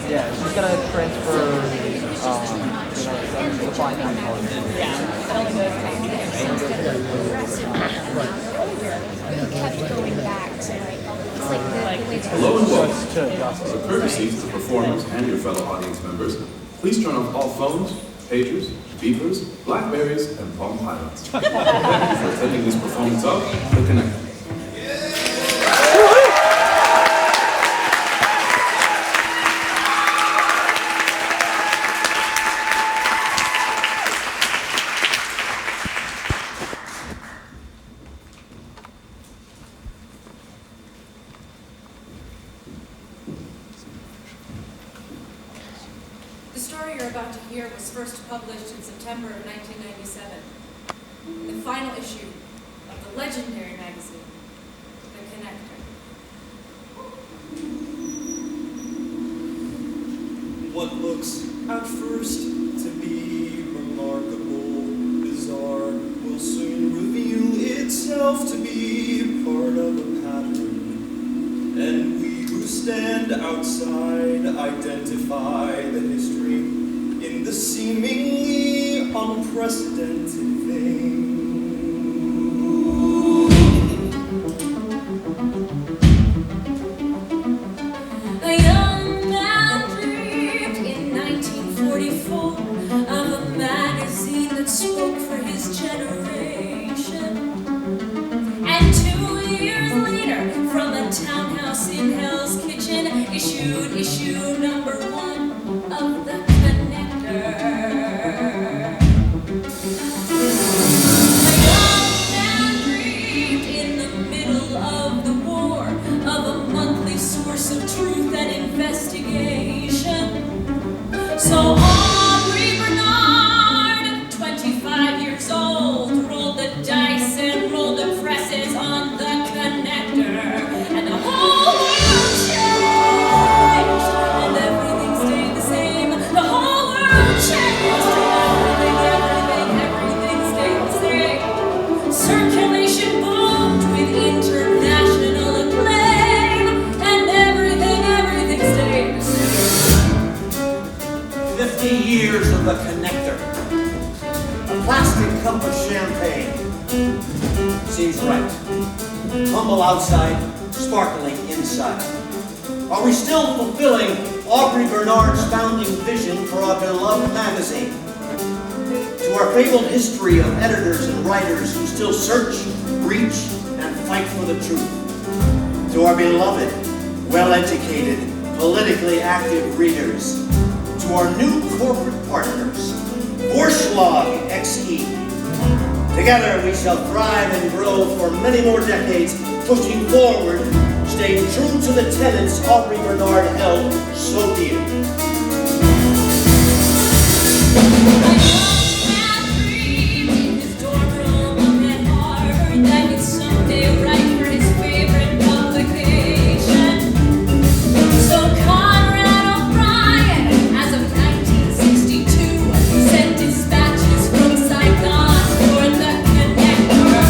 Yeah, she's gonna transfer, supply and kept going back to Hello and welcome. As a courtesy to the performers and your fellow audience members, please turn off all phones, pagers, beepers, Blackberries, and Palm Pilots. Thank you for attending this performance of The Connector. The story you're about to hear was first published in September of 1997, in the final issue of the legendary magazine, The Connector. What looks at first to be remarkable, bizarre, will soon reveal itself to be part of a pattern. And we who stand outside identify the history in the seemingly unprecedented thing. A young man dreamed in 1944 of a magazine that spoke for his generation. And 2 years later, from a townhouse in Hell's Kitchen, issued issue number 1 of The Connector. A young man dreamed in the middle of the war of a monthly source of truth and investigation. So Aubrey Bernard, 25 years old, rolled the dice and rolled the presses on The Connector, and the whole world changed, and everything stayed the same. The whole world changed, and everything stayed the same. Circulation boomed with international acclaim, and everything stayed the same. 50 years of The Connector. A plastic cup of champagne. Seems right. Humble outside, sparkling inside. Are we still fulfilling Aubrey Bernard's founding vision for our beloved magazine? To our fabled history of editors and writers who still search, reach, and fight for the truth. To our beloved, well-educated, politically active readers. To our new corporate partners, Vorschlag XE. Together we shall thrive and grow for many more decades, pushing forward, staying true to the tenets Aubrey Bernard held so dear. A young man dreamed in his dorm room at Harvard that he'd someday write for his favorite publication. So Conrad O'Brien, as of 1962, sent dispatches from Saigon for The Connector.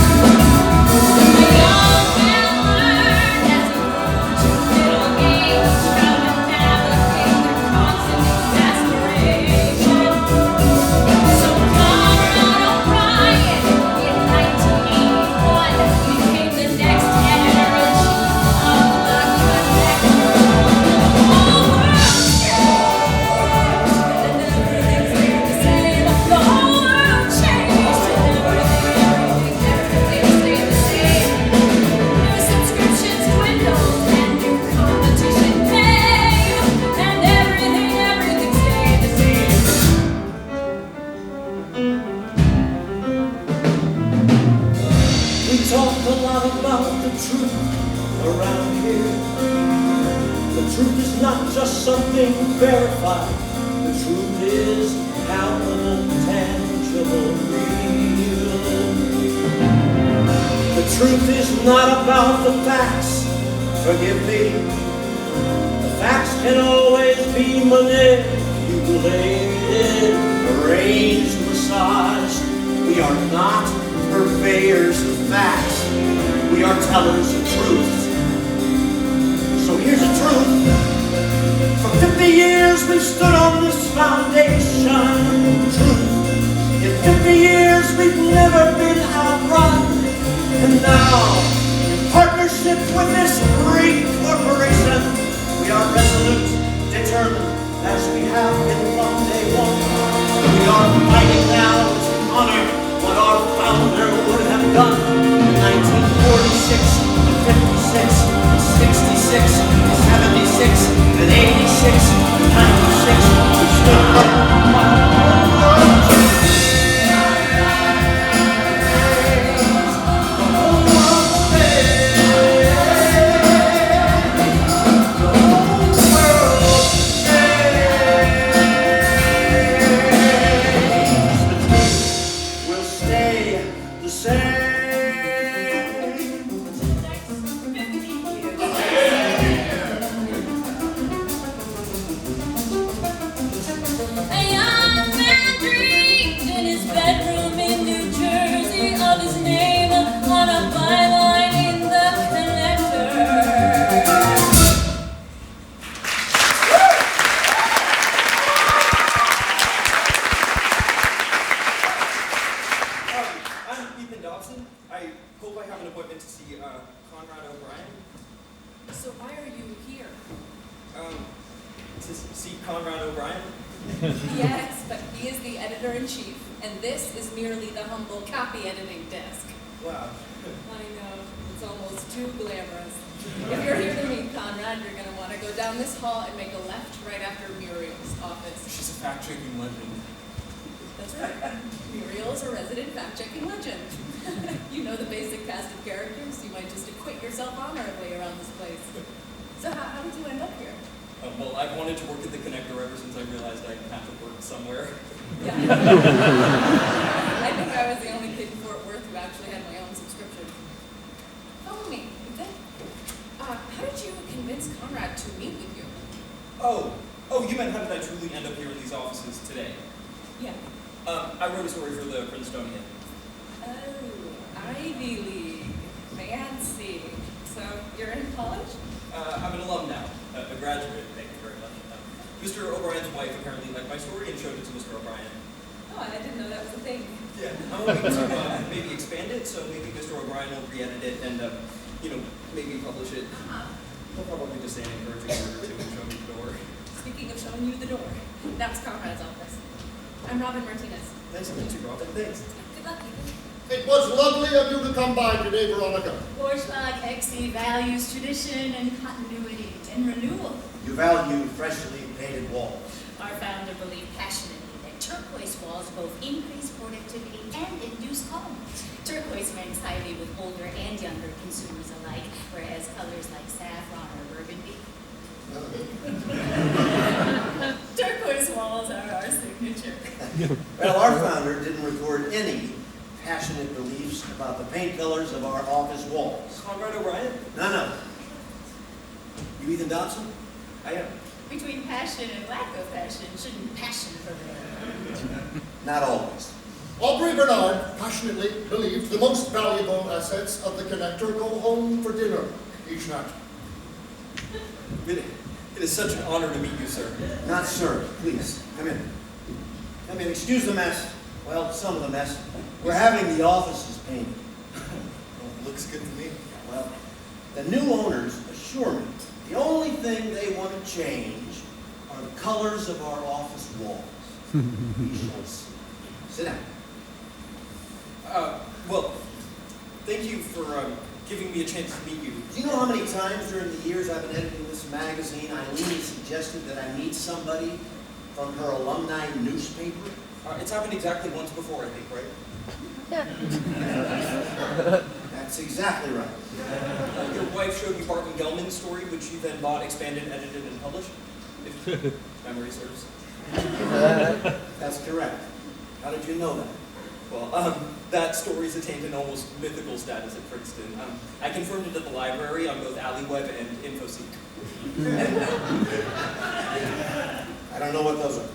A young man learned as he grew to middle age how to navigate the constant exasperation. So Conrad O'Brien, in 1981, became the next editor-in-chief of The Connector. The whole world changed, and everything stayed the same. The whole world changed, and everything stayed the same. New subscriptions dwindled, and new competition came, and everything stayed the same. We talk a lot about the truth around here. The truth is not just something verified. The truth is palpable, tangible, real. The truth is not about the facts. Forgive me. The facts can always be manipulated, arranged, massaged. We are not purveyors of facts. We are tellers of truth. So truth. For 50 years we've stood on this foundation. Truth. In 50 years we've never been outrun. And now, in partnership with this great corporation, we are resolute, determined, as we have been from day one. We are fighting now to honor what our founder would have done in 1946, 56, 66, 76, and 86, and 96. We stood up for the whole world. So why are you here? To see Conrad O'Brien? Yes, but he is the editor-in-chief, and this is merely the humble copy editing desk. Wow. I know, it's almost too glamorous. If you're here to meet Conrad, you're going to want to go down this hall and make a left right after Muriel's office. She's a fact-checking legend. That's right. Muriel is a resident fact-checking legend. You know the basic cast of characters. You might just acquit yourself honorably around this place. So how did you end up here? Well, I've wanted to work at the Connector ever since I realized I have to work somewhere. Yeah. I think I was the only kid in Fort Worth who actually had my own subscription. Follow me, okay? How did you convince Conrad to meet with you? Oh, you meant how did I truly end up here in these offices today? Yeah. I wrote a story for the Princetonian. Oh, Ivy League. Fancy. So you're in college? I'm an alum now, a graduate, thank you very much. Mr. O'Brien's wife apparently liked my story and showed it to Mr. O'Brien. Oh, I didn't know that was a thing. Yeah, I'm hoping to maybe expand it, so maybe Mr. O'Brien will re-edit it and, maybe publish it. He'll probably just say an encouraging word or two and show me the door. Speaking of showing you the door, that's Conrad's office. I'm Robin Martinez. Nice to meet you, Robin. Thanks. Good luck, Ethan. It was lovely of you to come by today, Veronica. Borschlag XE values tradition and continuity and renewal. You value freshly painted walls. Our founder believed passionately that turquoise walls both increase productivity and induce calm. Turquoise ranks highly with older and younger consumers alike, whereas colors like saffron or burgundy. Turquoise walls are our signature. Well, our founder didn't record any passionate beliefs about the paint colors of our office walls. Conrad O'Brien? No. You Ethan Dobson? I am. Between passion and lack of passion, shouldn't passion prevail? Not always. Aubrey Bernard passionately believed the most valuable assets of the Connector go home for dinner each night. It is such an honor to meet you, sir. Not sir. Please, come in. Come in. Excuse the mess. Well, some of the mess. We're having the offices painted. Well, looks good to me. Well, the new owners assure me the only thing they want to change are the colors of our office walls. We shall see. Sit down. Well, thank you for giving me a chance to meet you. Do you know how many times during the years I've been editing this magazine, Eileen suggested that I meet somebody from her alumni newspaper? It's happened exactly once before, I think, right? That's exactly right. Your wife showed you Barton Gelman's story, which you then bought, expanded, edited, and published, if memory serves. That's correct. How did you know that? Well, that story's attained an almost mythical status at Princeton. I confirmed it at the library on both AlleyWeb and InfoSeek. I don't know what those are.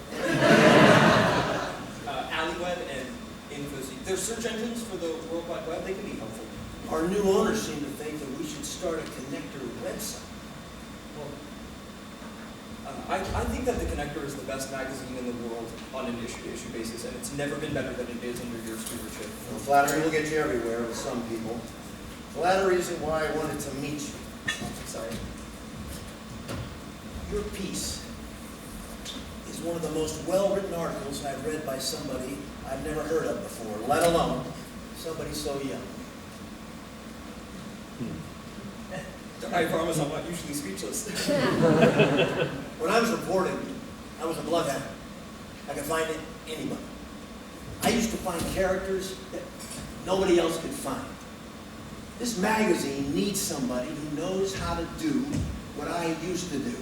AlleyWeb and InfoSeek. They're search engines for the World Wide Web. They can be helpful. Our new owners seem to think that we should start a Connector website. Well, I think that The Connector is the best magazine in the world on an issue-to-issue basis, and it's never been better than it is under your stewardship. Well, flattery will get you everywhere with some people. Flattery isn't why I wanted to meet you. Sorry. Your piece is one of the most well-written articles I've read by somebody I've never heard of before, let alone somebody so young. I promise I'm not usually speechless. When I was reporting, I was a bloodhound. I could find anybody. I used to find characters that nobody else could find. This magazine needs somebody who knows how to do what I used to do.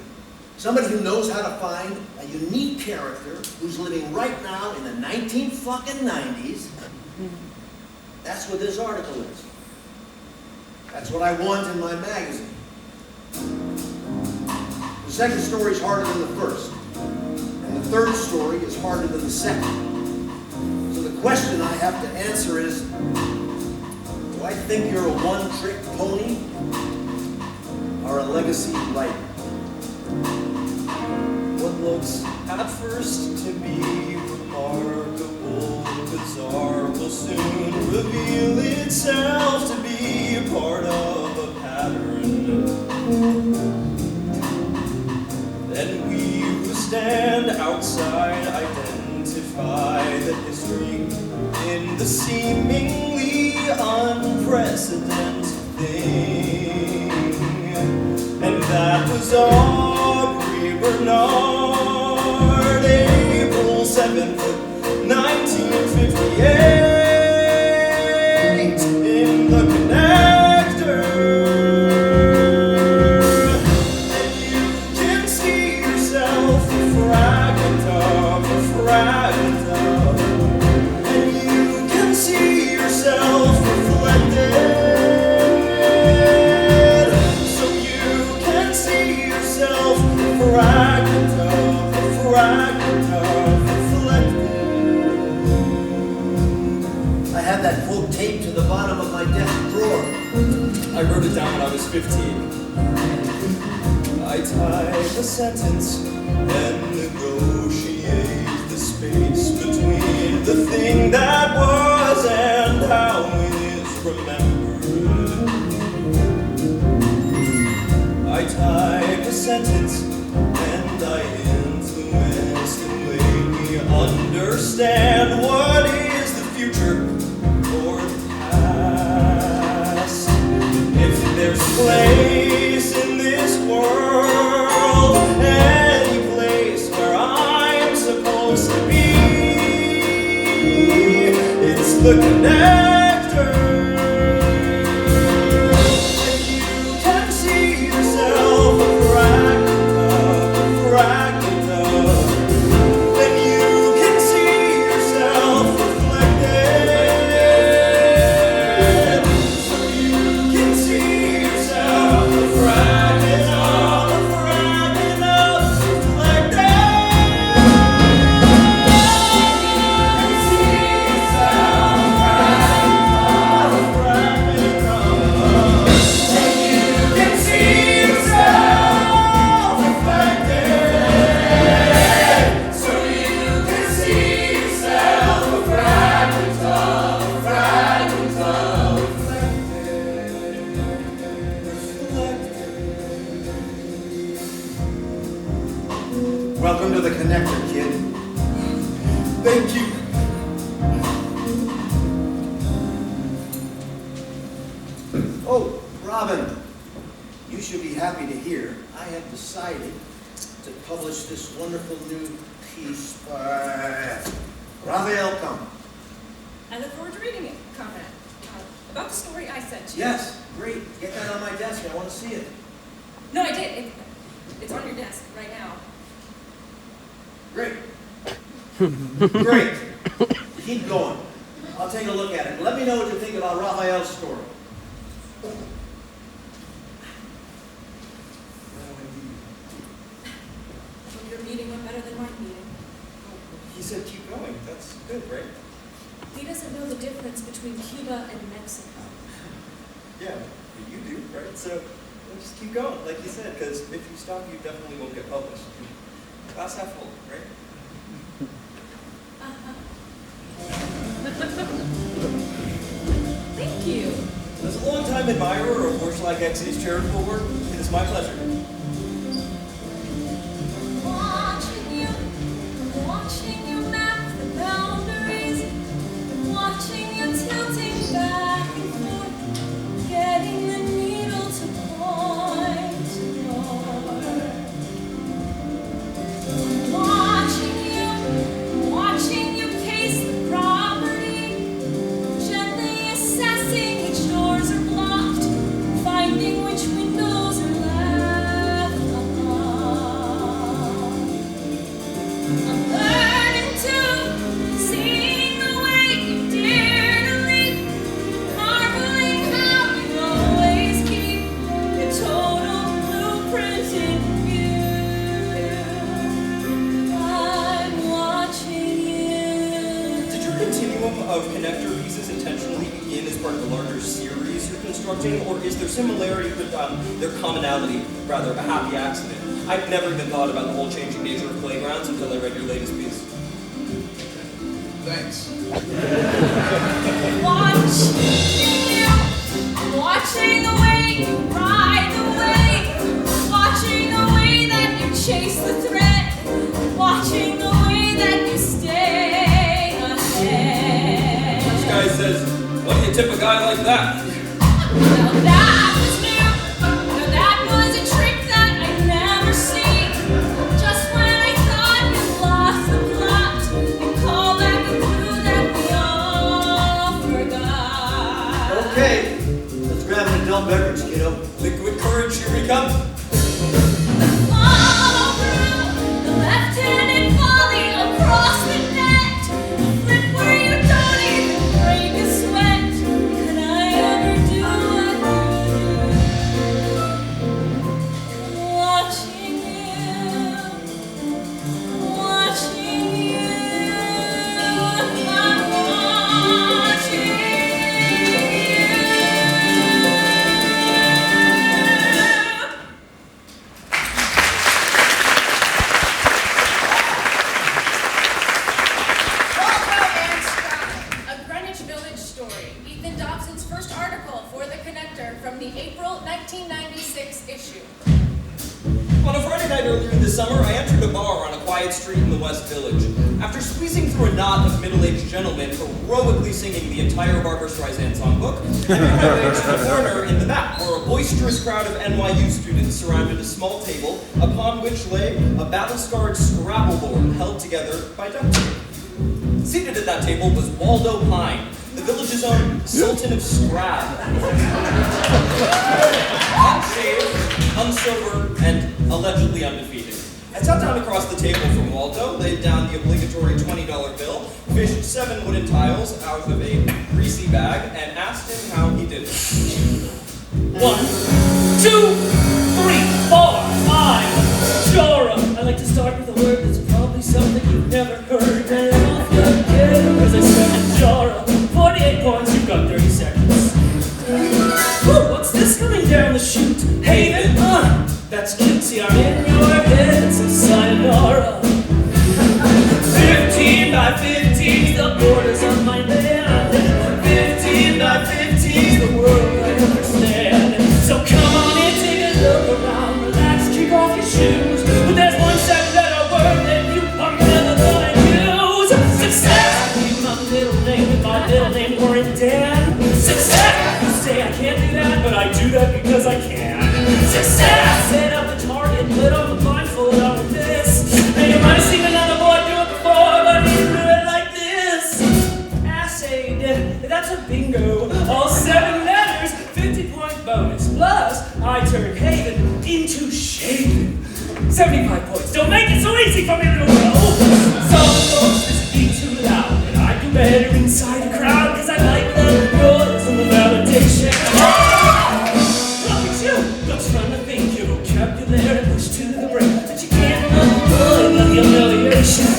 Somebody who knows how to find a unique character who's living right now in the 1990s. That's what this article is. That's what I want in my magazine. The second story is harder than the first. And the third story is harder than the second. So the question I have to answer is, do I think you're a one-trick pony or a legacy writer? What looks at first to be remarkable, bizarre, will soon reveal itself to be a part of a pattern. Then we who stand outside identify the history in the seemingly unprecedented thing. And that was Aubrey Bernard, April 7th, 1958, in The Connector. And you can see yourself a fragment of, and you can see yourself reflected. So you can see yourself fragment of, reflected. I had that quote taped to the bottom of my desk drawer. I wrote it down when I was 15. I type a sentence and negotiate the space between the thing that was and how it is remembered. I type a sentence and I influence the way we understand what is the future or the past. If there's place in this world, any place where I'm supposed to be, it's the Connector. And you can see yourself a fragment of, and you can see yourself reflected. So you can see yourself a fragment of, reflected. Welcome to The Connector, kid. Thank you. Oh, Robin, you should be happy to hear I have decided to publish this wonderful new piece by Raphael Come. I look forward to reading it, Conrad. About the story I sent you. Yes, great. Get that on my desk. I want to see it. No, I did. It's on your desk right now. Great. Great. Keep going. I'll take a look at it. Let me know what you think about Raphael's story. Well, your meeting went better than my meeting. He said keep going. That's good, right? He doesn't know the difference between Cuba and Mexico. Yeah, but you do, right? So just keep going, like you said, because if you stop, you definitely won't get published. Glass half full, right? Thank you. As a long-time admirer of Warschlag X's charitable work, it is my pleasure. Watching you map the boundaries, watching you tilting back and forth, getting the needle to point north. Watching you case the property, gently assessing which doors are blocked, finding which windows are left unlocked. I'm learning to seeing the way you dare to leap, marveling how you always keep the total blueprint in view. I'm watching you. Did your continuum of connector pieces intentionally begin as part of a larger series you're constructing, or is there similarity but their commonality rather a happy accident? I've never even thought about the whole changing nature of playgrounds until I read your latest piece. Thanks. Watching the way you ride the wave, watching the way that you chase the threat, watching the way that you stay ahead. This guy says, why do you tip a guy like that? Now that was new. Now that was a trick that I'd never seen. Just when I thought you lost the plot, you call back a clue that we all forgot. Okay, let's grab an adult beverage, kiddo. Liquid courage, here we come. Follow through the left-handed volley across the net. A flip where you don't even break a sweat. Could I ever do what you do? Watching you, I'm watching you. Waldo and Sky, a Greenwich Village story. Ethan Dobson's first article for The Connector from the April 1996 issue. On a Friday night earlier this summer, I entered a bar on a quiet street in the West Village. After squeezing through a knot of middle-aged gentlemen heroically singing the entire Barbra Streisand songbook, I made my way to the corner in the back, where a boisterous crowd of NYU students surrounded a small table upon which lay a battle-scarred Scrabble board held together by duct tape. Seated at that table was Waldo Pine, the village's own Sultan of Scrab. Unshaved, unsober, and allegedly undefeated. I sat down across the table from Waldo, laid down the obligatory $20 bill, fished 7 wooden tiles out of a greasy bag, and asked him how he did it. 1, 2, 3, 4, 5. Jora. I like to start with a word that's probably something you've never heard. And off you get as I said, Jora. 48 points, you've got 30 seconds. Ooh, what's this coming down the chute? Haven, that's cute. See, I'm in your head, so sayonara. 15 by 15's the borders of my land. 15 by 15's the world I understand. So come on in, take a look around, relax, kick off your shoes. But there's one seven-letter word that you are never gonna use. Success! I leave my middle name with my middle name weren't Dan. Success! You say I can't do that, but I do that because I can. Success! Set up a target, put on the blindfold on this. Now you might have seen another boy do it before, but he do it like this. Assayed, that's a bingo. All 7 letters, 50-point bonus. Plus, I turn Haven into Shaven. 75 points. Don't make it so easy for me to roll. Some folks just be too loud, and I do better inside a crowd, cause I like the noise and the validation. Look at you, just trying to think your vocabulary pushed to the brink, but you can't avoid the humiliation.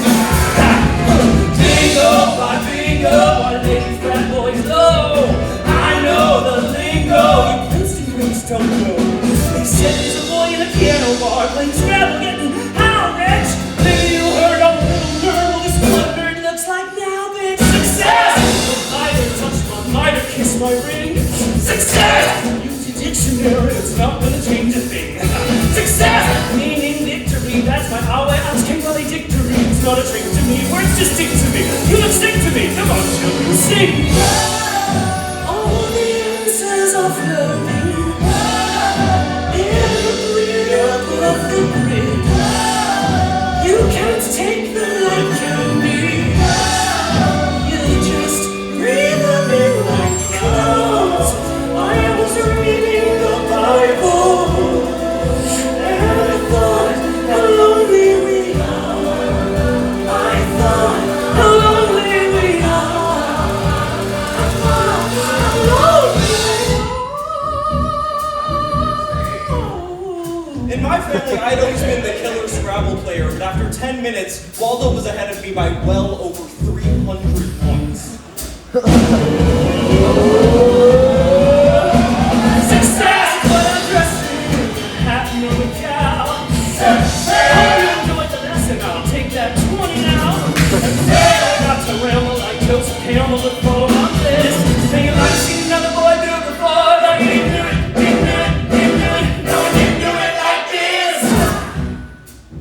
Bingo by bingo, our lady frat boys low. I know the lingo, you Princeton greens don't know. They said there's a boy in a piano bar playing Scrabble, getting how rich? Maybe you heard of a little girl, this wonder it looks like now, bitch. Success! The lighter touched my mitre, kissed my ring. Success! Use your dictionary, it's not gonna change a thing. Success! Meaning victory, that's my hour. I'm valedictory, it's not a trick to me. Words just stick to me. You look sick to me. Come on, children, sing. All the answers are flowing in the grid above the grid. You can't take them like you need. You just breathe them in like clouds. I was reading the Bible, and I thought how lonely we are. I thought how lonely we are. I thought how lonely we are. In my family, I'd always been the killer Scrabble player, but after 10 minutes, Waldo was ahead of me by well over 300 points. Success is what I'm dressing, happy on the cow. Hope you enjoyed the lesson, I'll take that 20 now. I got to ramble like Joseph Campbell with four on this. Thinking I've seen another boy do it before, but he didn't do it, didn't do it, didn't do it. No one didn't do it like this.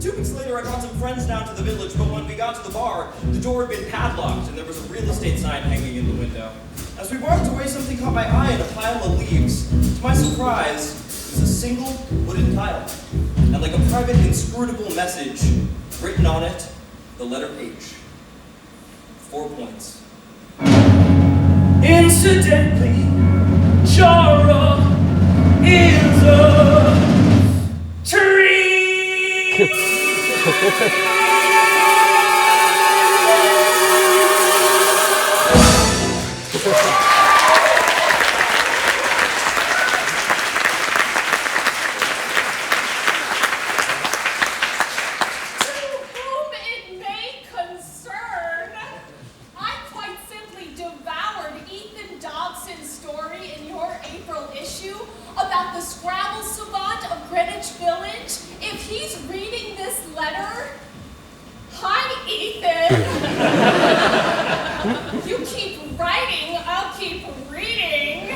2 weeks later, I brought some friends down to the village, but when we got to the bar, the door had been padlocked and there was a real estate sign hanging in the window. As we walked away, something caught my eye in a pile of leaves. To my surprise, it was a single wooden tile, and like a private inscrutable message, written on it, the letter H. 4 points. Incidentally, Jara is a tree. Whom it may concern, I quite simply devoured Ethan Dobson's story in your April issue about the Scrabble savant of Greenwich Village. If he's reading this letter, hi, Ethan. You keep writing, I'll keep reading.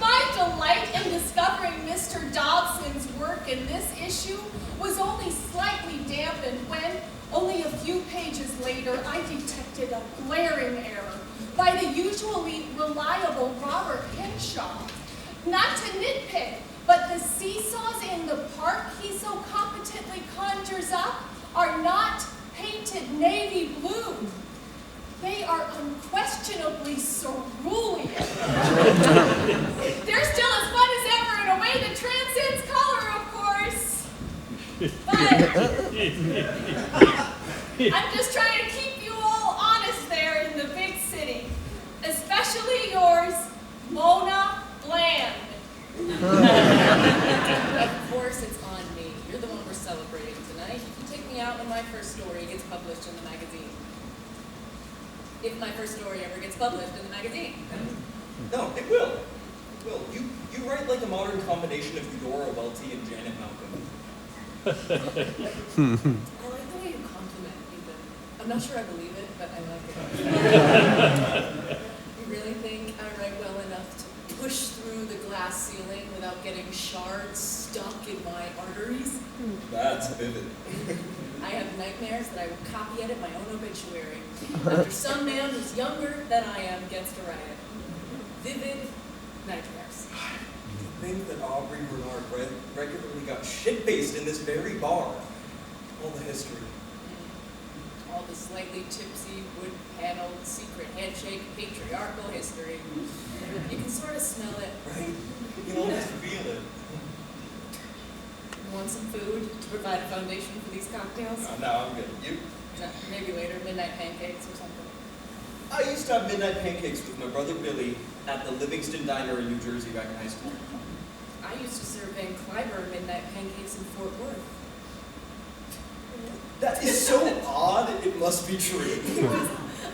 My delight in discovering Mr. Dobson's work in this issue was only slightly dampened when, only a few pages later, I detected a glaring error by the usually reliable Robert Henshaw. Not to nitpick, but the seesaws in the park he so competently conjures up are not painted navy blue. They are unquestionably cerulean. They're still as fun as ever in a way that transcends color, of course. But I'm just trying to keep you all honest there in the big city. Especially yours, Mona Bland. Of course it's on me. You're the one we're celebrating tonight. You can take me out when my first story gets published in the magazine. If my first story ever gets published in the magazine. No, it will. It will. You write like a modern combination of Eudora Welty and Janet Malcolm. I like the way you compliment Ethan. I'm not sure I believe it, but I like it. You really think I write well enough to push through the glass ceiling without getting shards stuck in my arteries? That's vivid. I have nightmares that I will copy edit my own obituary after some man who's younger than I am gets to write it. Vivid nightmares. To think that Aubrey Bernard regularly got shit-faced in this very bar. All the history. All the slightly tipsy, wood-paneled, secret handshake, patriarchal history. You can sort of smell it. Right? You can almost feel it. You want some food to provide a foundation for these cocktails? No, I'm good. You? No, maybe later, midnight pancakes or something. I used to have midnight pancakes with my brother Billy at the Livingston Diner in New Jersey back in high school. I used to serve Van Cliburn midnight pancakes in Fort Worth. That is so odd, it must be true.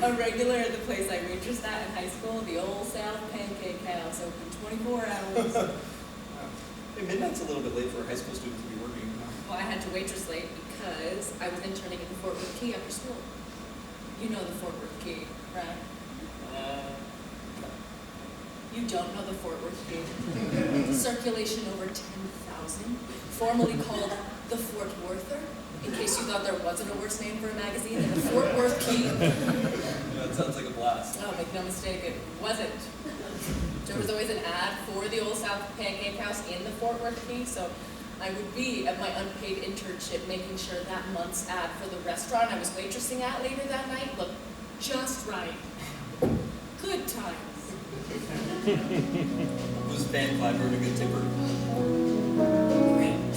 A regular at the place I waitressed at in high school, the Old South Pancake House, open 24 hours. Hey, midnight's a little bit late for a high school student to be working. Well, I had to waitress late because I was interning at the Fort Worth Key after school. You know the Fort Worth Key, right? You don't know the Fort Worth Key? Circulation over 10,000, formerly called the Fort Worther, in case you thought there wasn't a worse name for a magazine than the Fort Worth Key. That sounds like a blast. Oh, make no mistake, it wasn't. There was always an ad for the Old South Pancake House in the Fort Worth Key, so I would be at my unpaid internship making sure that month's ad for the restaurant I was waitressing at later that night looked just right. Good times. Was Van Cliburn a good tipper? Great.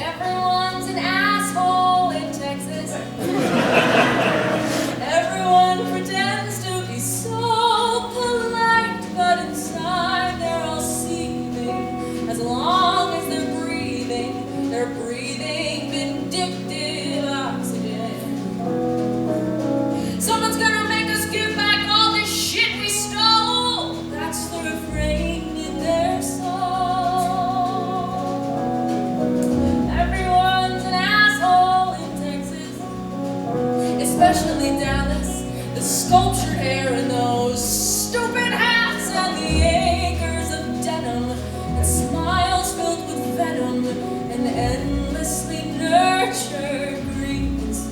Everyone's an asshole in Texas. Everyone pretends to be so polite, but inside they're all seething. As long as they're breathing vindictive oxygen. Someone's gonna make us give back all this shit we stole. That's the refrain in their song. Everyone's an asshole in Texas, especially Dallas. The sculptured hair and those stupid hats and the acres of denim and smiles filled with venom and endlessly nurtured grievances.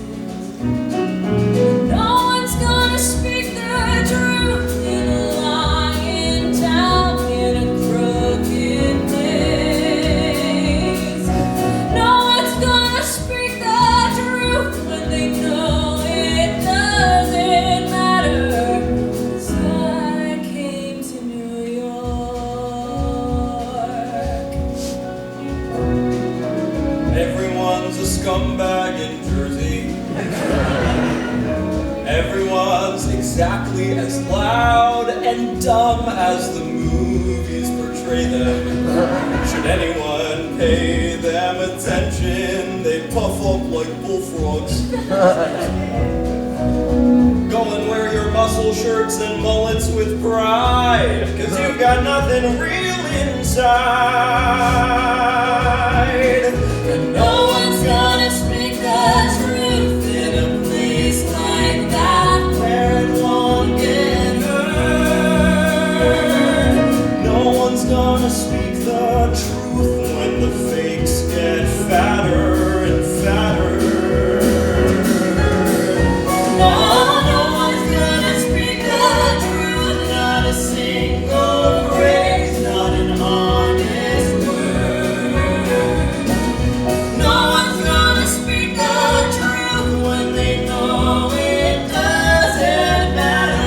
No one's gonna speak the truth in a lying town in a crooked place. No one's gonna speak the truth when they know it doesn't matter. So I came to New York. Everyone's a scumbag in Jersey. Everyone's exactly as loud and dumb as the movies portray them. Should anyone pay them attention, they puff up like bullfrogs. Go and wear your muscle shirts and mullets with pride, 'cause you've got nothing real inside. And no one's gonna speak the truth in a place like that where it won't get heard. No one's gonna speak the truth when the fakes get fatter and fatter. No one's gonna speak the truth, not a single phrase, not an honest word. No one's gonna speak the truth when they know it doesn't matter.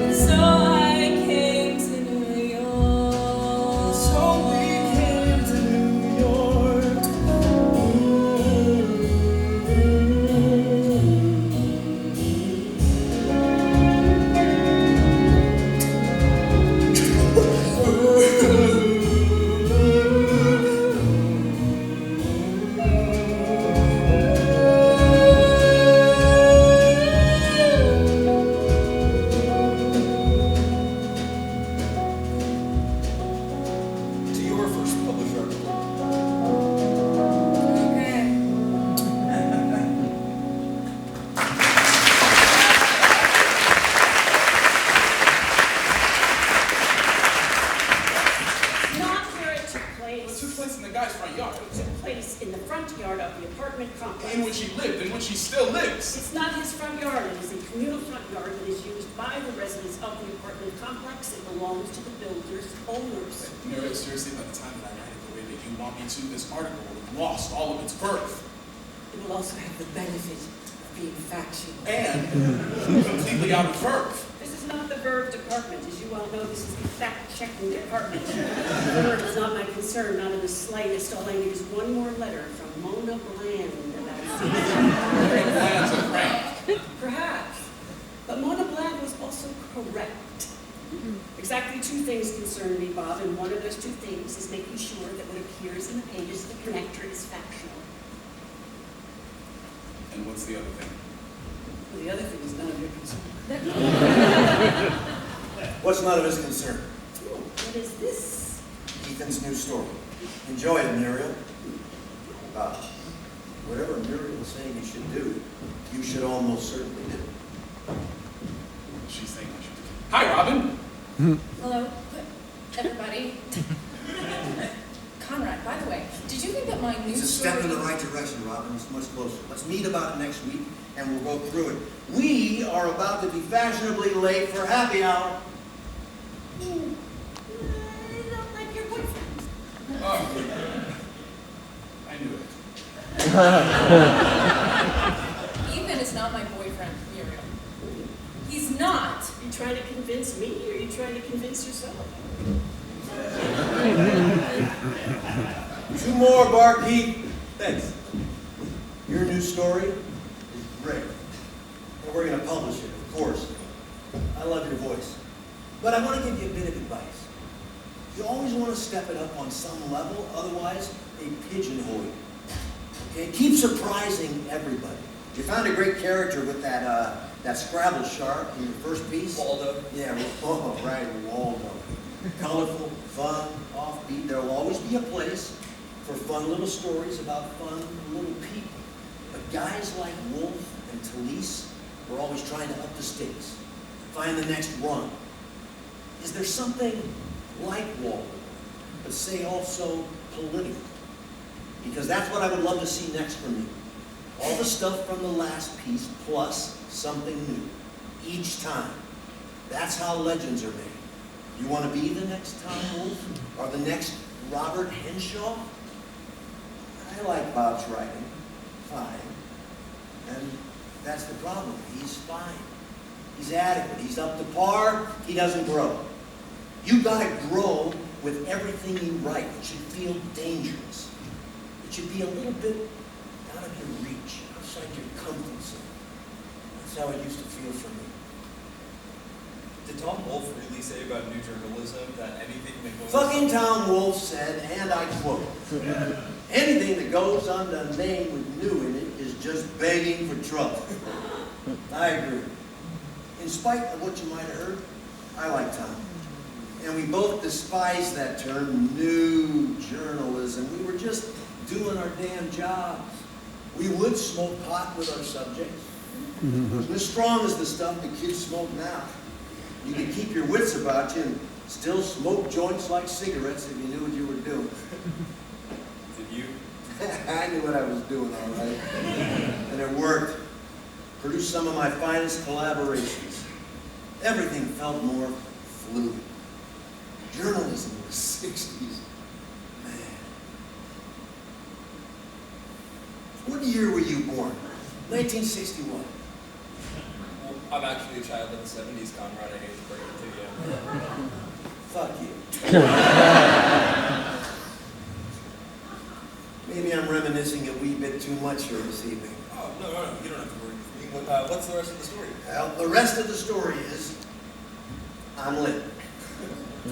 And so I came to New York. So we came to New York. To your first published article. Okay. Not where it took place. It took place in the guy's front yard, It took place in the front yard of the apartment complex. in which he lived, in which he still lives. It's not his front yard. It is a communal front yard that is used by the residents of the apartment complex. It belongs to the builder's owners. Muriel, seriously, by the time that I write it the way that you want me to, this article will have lost all of its birth. It will also have the benefit of being factual. And completely out of verve. This is not the verb department. As you well know, this is the fact-checking department. The verb is not my concern, not in the slightest. All I need is one more letter from Mona Bland about Great plans of rank. Perhaps. But Mona Bland was also correct. Exactly two things concern me, Bob, and one of those two things is making sure that what appears in the pages of the connector is factual. And what's the other thing? Well, the other thing is none of your concern. What's none of his concern? Oh, what is this? Ethan's new story. Enjoy it, Muriel. Whatever Muriel is saying you should do, you should almost certainly do. She's saying I should. Hi, Robin. Hello, everybody. Conrad, by the way, did you think that my new It's a story... step in the right direction, Robin. It's much closer. Let's meet about it next week, and we'll go through it. We are about to be fashionably late for happy hour. I don't like your boyfriend. Oh, I knew it. Ethan is not my boyfriend, Muriel. He's not. Are you trying to convince me, or are you trying to convince yourself? 2 more, barkeep. Thanks. Your new story is great. And we're going to publish it, of course. I love your voice. But I want to give you a bit of advice. You always want to step it up on some level, otherwise they pigeonhole you. Okay? Keep surprising everybody. You found a great character with that Scrabble shark in your first piece. Waldo. Yeah, right, Waldo. Colorful, fun, offbeat. There will always be a place for fun little stories about fun little people. But guys like Wolf and Talise were always trying to up the stakes, find the next run. Is there something like Waldo, but say also political? Because that's what I would love to see next from you. All the stuff from the last piece plus something new each time. That's how legends are made. You want to be the next Tom Wolfe or the next Robert Henshaw? I like Bob's writing. Fine. And that's the problem. He's fine. He's adequate. He's up to par. He doesn't grow. You got to grow with everything you write. It should feel dangerous. It should be a little bit out of your reach, outside your comfort zone. That's how it used to feel for me. Did Tom Wolfe really say about new journalism that anything that goes... Fucking Tom Wolfe said, and I quote, anything that goes under a name with new in it is just begging for trouble. I agree. In spite of what you might have heard, I like Tom. And we both despise that term, new journalism. We were just doing our damn jobs. We would smoke pot with our subjects. It wasn't as strong as the stuff the kids smoke now. You could keep your wits about you and still smoke joints like cigarettes if you knew what you were doing. Did you? I knew what I was doing, all right. And it worked. Produced some of my finest collaborations. Everything felt more fluid. Journalism in the 60s. Man. What year were you born? 1961. Well, I'm actually a child of the 70s, Conrad. I hate to break it to you. Fuck you. Maybe I'm reminiscing a wee bit too much here this evening. Oh, no. You don't have to worry with me. What's the rest of the story? Well, the rest of the story is, I'm lit.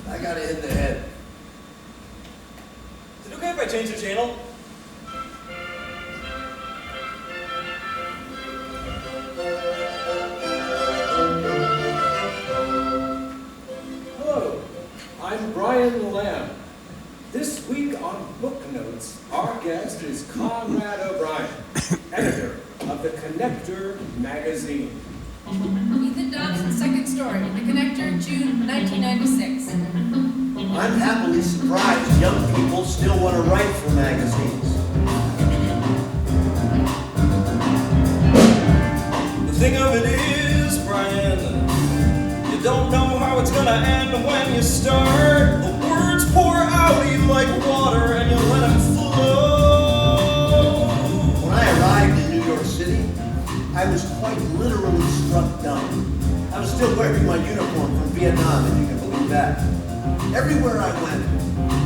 I gotta hit the head. Is it okay if I change the channel? Hello, I'm Brian Lamb. This week on Book Notes, our guest is Conrad O'Brien, editor of The Connector magazine. Ethan Dobson's second story, The Connector, June 1996. I'm happily surprised young people still want to write for magazines. The thing of it is, Brian, you don't know how it's gonna end when you start. The words pour out of you like water and you let them flow. When I arrived in New York City, I was quite literally struck dumb. I was still wearing my uniform from Vietnam, if you can believe that. Everywhere I went,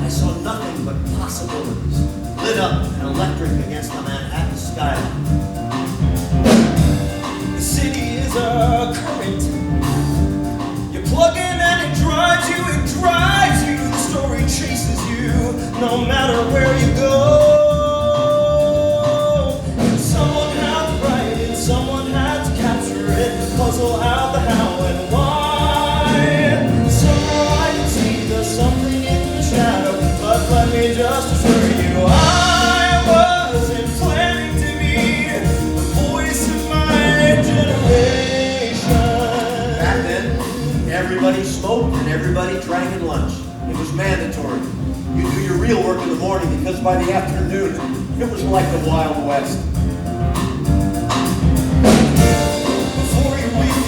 I saw nothing but possibilities, lit up and electric against the Manhattan skyline. The city is a current. You plug in and it drives you, The story chases you, no matter where you go. And someone had to write it, someone had to capture it, puzzle out the how and why. So smoked and everybody drank at lunch. It was mandatory. You do your real work in the morning because by the afternoon, it was like the Wild West. Before you leave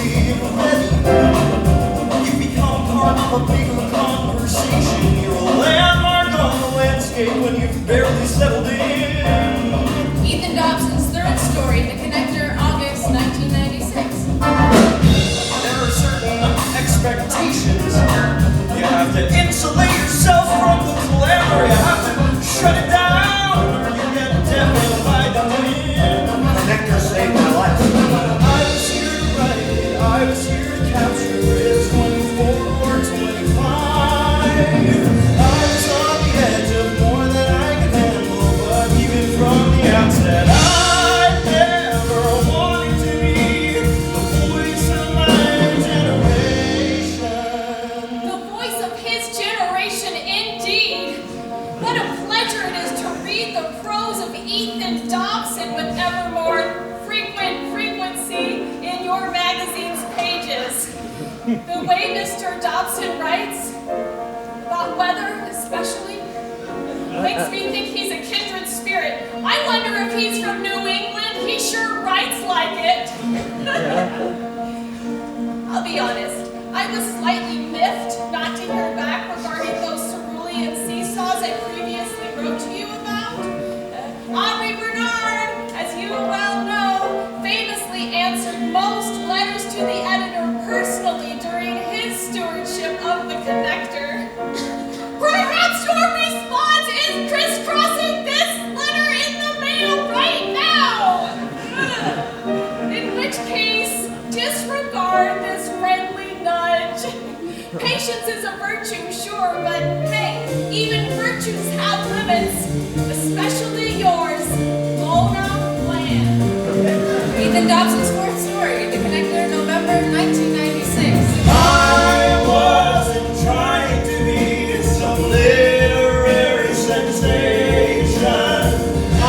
you become part of a bigger conversation. You're a landmark on the landscape when you've barely settled in. Ethan Dobson's third story, The Connector, August 1996. There are certain expectations. You have to insulate yourself from the glamour. You have to shut it down or you get deafened by the wind. Connector saved my life. I was here to write it. I was here to capture it. 24 or 25. I was on the edge of more than I could handle, but even from the outset, I never wanted to be the voice of my generation. The voice of his generation, indeed. What a pleasure it is to read the prose of Ethan Dobson with ever more frequency in your magazine's pages. The way Mr. Dobson writes, about weather especially, makes me think he's a kindred spirit. I wonder if he's from New England. He sure writes like it. I'll be honest, I was slightly miffed not to hear back regarding those cerulean seesaws I previously wrote to you about. Henri Bernard, as you well know, famously answered most letters to the editor personally during his stewardship of The Connector. Perhaps your response is crisscrossing this letter in the mail right now! In which case, disregard this friendly nudge. Patience is a virtue, sure, but hey, even virtues have limits, especially yours, Mona Bland. Ethan Dobson's fourth story, The Connector, November 1996. I wasn't trying to be some literary sensation. I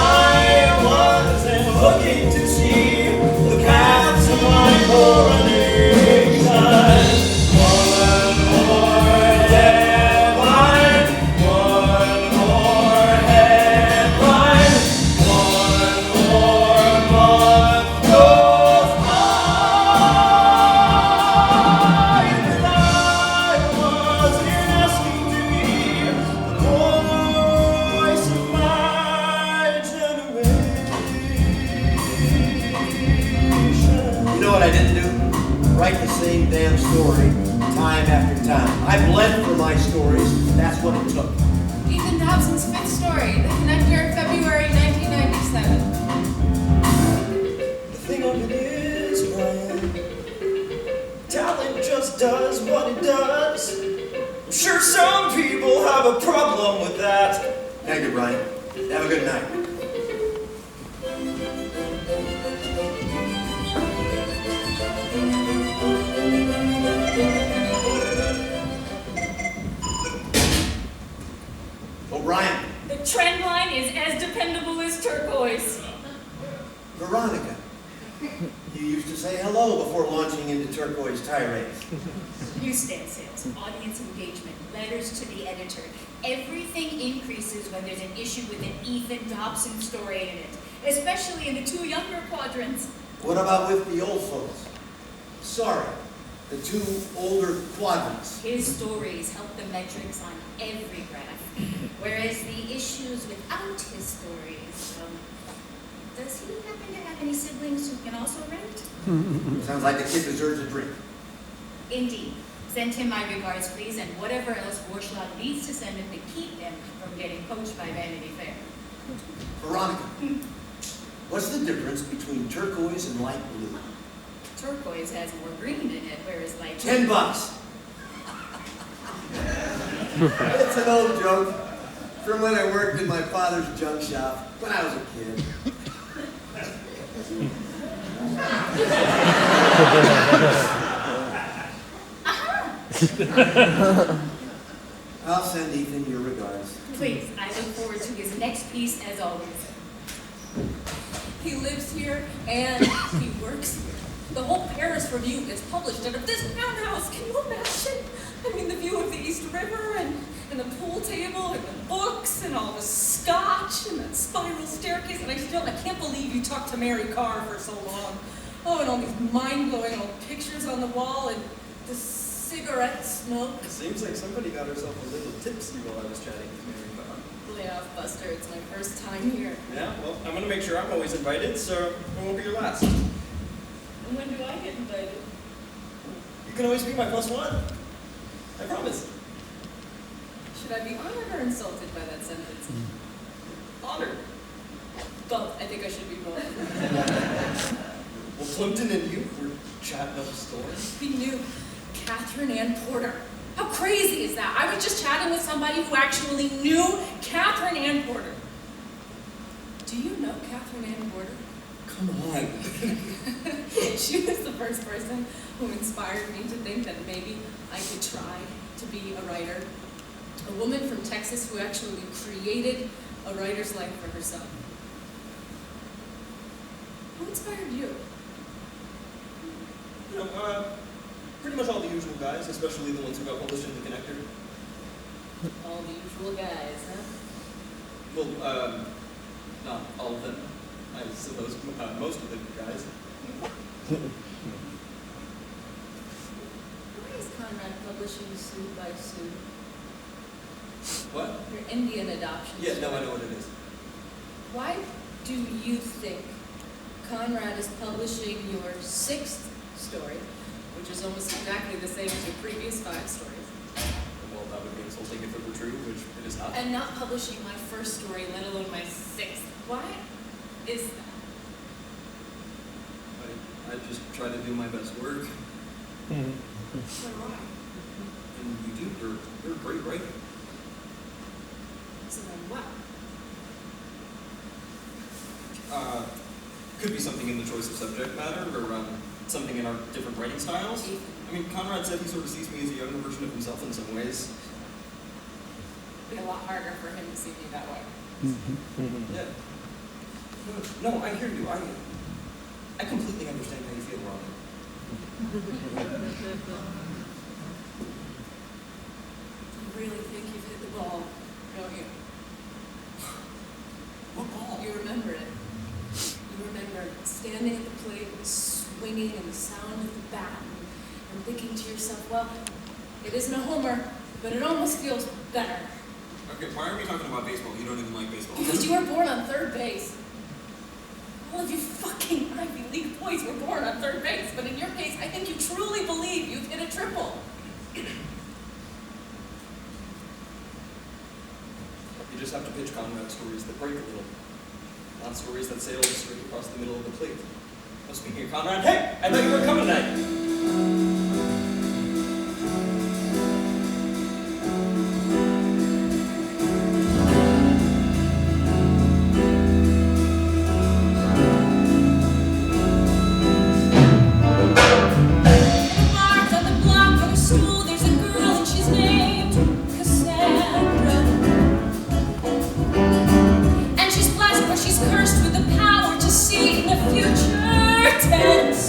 wasn't looking to see the paths of my coronation. One more headline, one more headline, one more month goes by, and I wasn't asking to be the voice of my generation. You know what I didn't do? Write the same damn story time after time. I bled for my stories. That's what it took. Ethan Dobson's fifth story, The Connector, February 1997. The thing of it is, Brian, talent just does what it does. I'm sure some people have a problem with that. Thank you, Brian. Have a good night. O'Brien. The trend line is as dependable as turquoise. Veronica. You used to say hello before launching into turquoise tirades. Newsstand sales, audience engagement, letters to the editor. Everything increases when there's an issue with an Ethan Dobson story in it, especially in the two younger quadrants. What about with the old folks? Sorry, the two older quadrants. His stories help the metrics on every graph, whereas the issues without his stories, does he happen to have any siblings who can also rent? Sounds like the kid deserves a drink. Indeed. Send him my regards, please, and whatever else Warschlag needs to send him to keep him from getting poached by Vanity Fair. Veronica, what's the difference between turquoise and light blue? Turquoise has more green in it, whereas light blue... $10. It's an old joke from when I worked in my father's junk shop when I was a kid. I'll send Ethan your regards. Please, I look forward to his next piece as always. He lives here and he works here. The whole Paris Review is published out of this townhouse. Can you imagine? I mean, the view of the East River and the pool table and the books and all the scotch and that spiral staircase. And I can't believe you talked to Mary Carr for so long. Oh, and all these mind-blowing old pictures on the wall and the cigarette smoke. It seems like somebody got herself a little tipsy while I was chatting with Mary Carr. Lay off, Buster. It's my first time here. Yeah, well, I'm gonna make sure I'm always invited, so it won't be your last. And when do I get invited? You can always be my plus one. I promise. Should I be honored or insulted by that sentence? Honored. Both. I think I should be both. Well, Plimpton and you were chatting up a story. We knew Catherine Ann Porter. How crazy is that? I was just chatting with somebody who actually knew Catherine Ann Porter. Do you know Catherine Ann Porter? Come on. She was the first person who inspired me to think that maybe I could try to be a writer. A woman from Texas who actually created a writer's life for herself. Who inspired you? You know, pretty much all the usual guys, especially the ones who got published in The Connector. All the usual guys, huh? Well, not all of them. I suppose most of the guys. Why is Conrad publishing Sue by Sue? What? Your Indian adoption Yeah, story. no, I know what it is. Why do you think Conrad is publishing your 6th story, which is almost exactly the same as your previous 5 stories, Well, that would be insulting if it were true, which it is not. and not publishing my 1st story, let alone my 6th? Why is that? I just try to do my best work. So why? And you do. You're a great writer. So then what? Could be something in the choice of subject matter, or something in our different writing styles. I mean, Conrad said he sort of sees me as a younger version of himself in some ways. It'd be a lot harder for him to see me that way. Yeah. No, I hear you. I completely understand how you feel, Robin. You really think you've hit the ball, don't you? What ball? You remember it. You remember standing at the plate, swinging, and the sound of the bat, and thinking to yourself, well, it isn't a homer, but it almost feels better. Okay, why are we talking about baseball? You don't even like baseball. Because you were born on 3rd base. All of you fucking Ivy League boys were born on 3rd base, but in your case, I think you truly believe you've hit a triple. You just have to pitch Conrad stories that break a little. Not stories that sail straight across the middle of the plate. Oh, speaking of Conrad, hey! I thought you were coming tonight! Marked on the block on a stool, there's a girl and she's named Cassandra. And she's blessed, but she's cursed with the power to see in the future tense.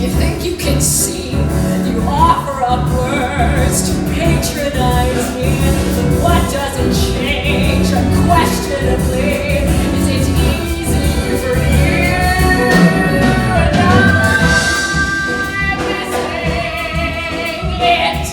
You think you can see, you offer up words to patronize me. But what doesn't change, unquestionably, is it easy for you? And I'm missing it.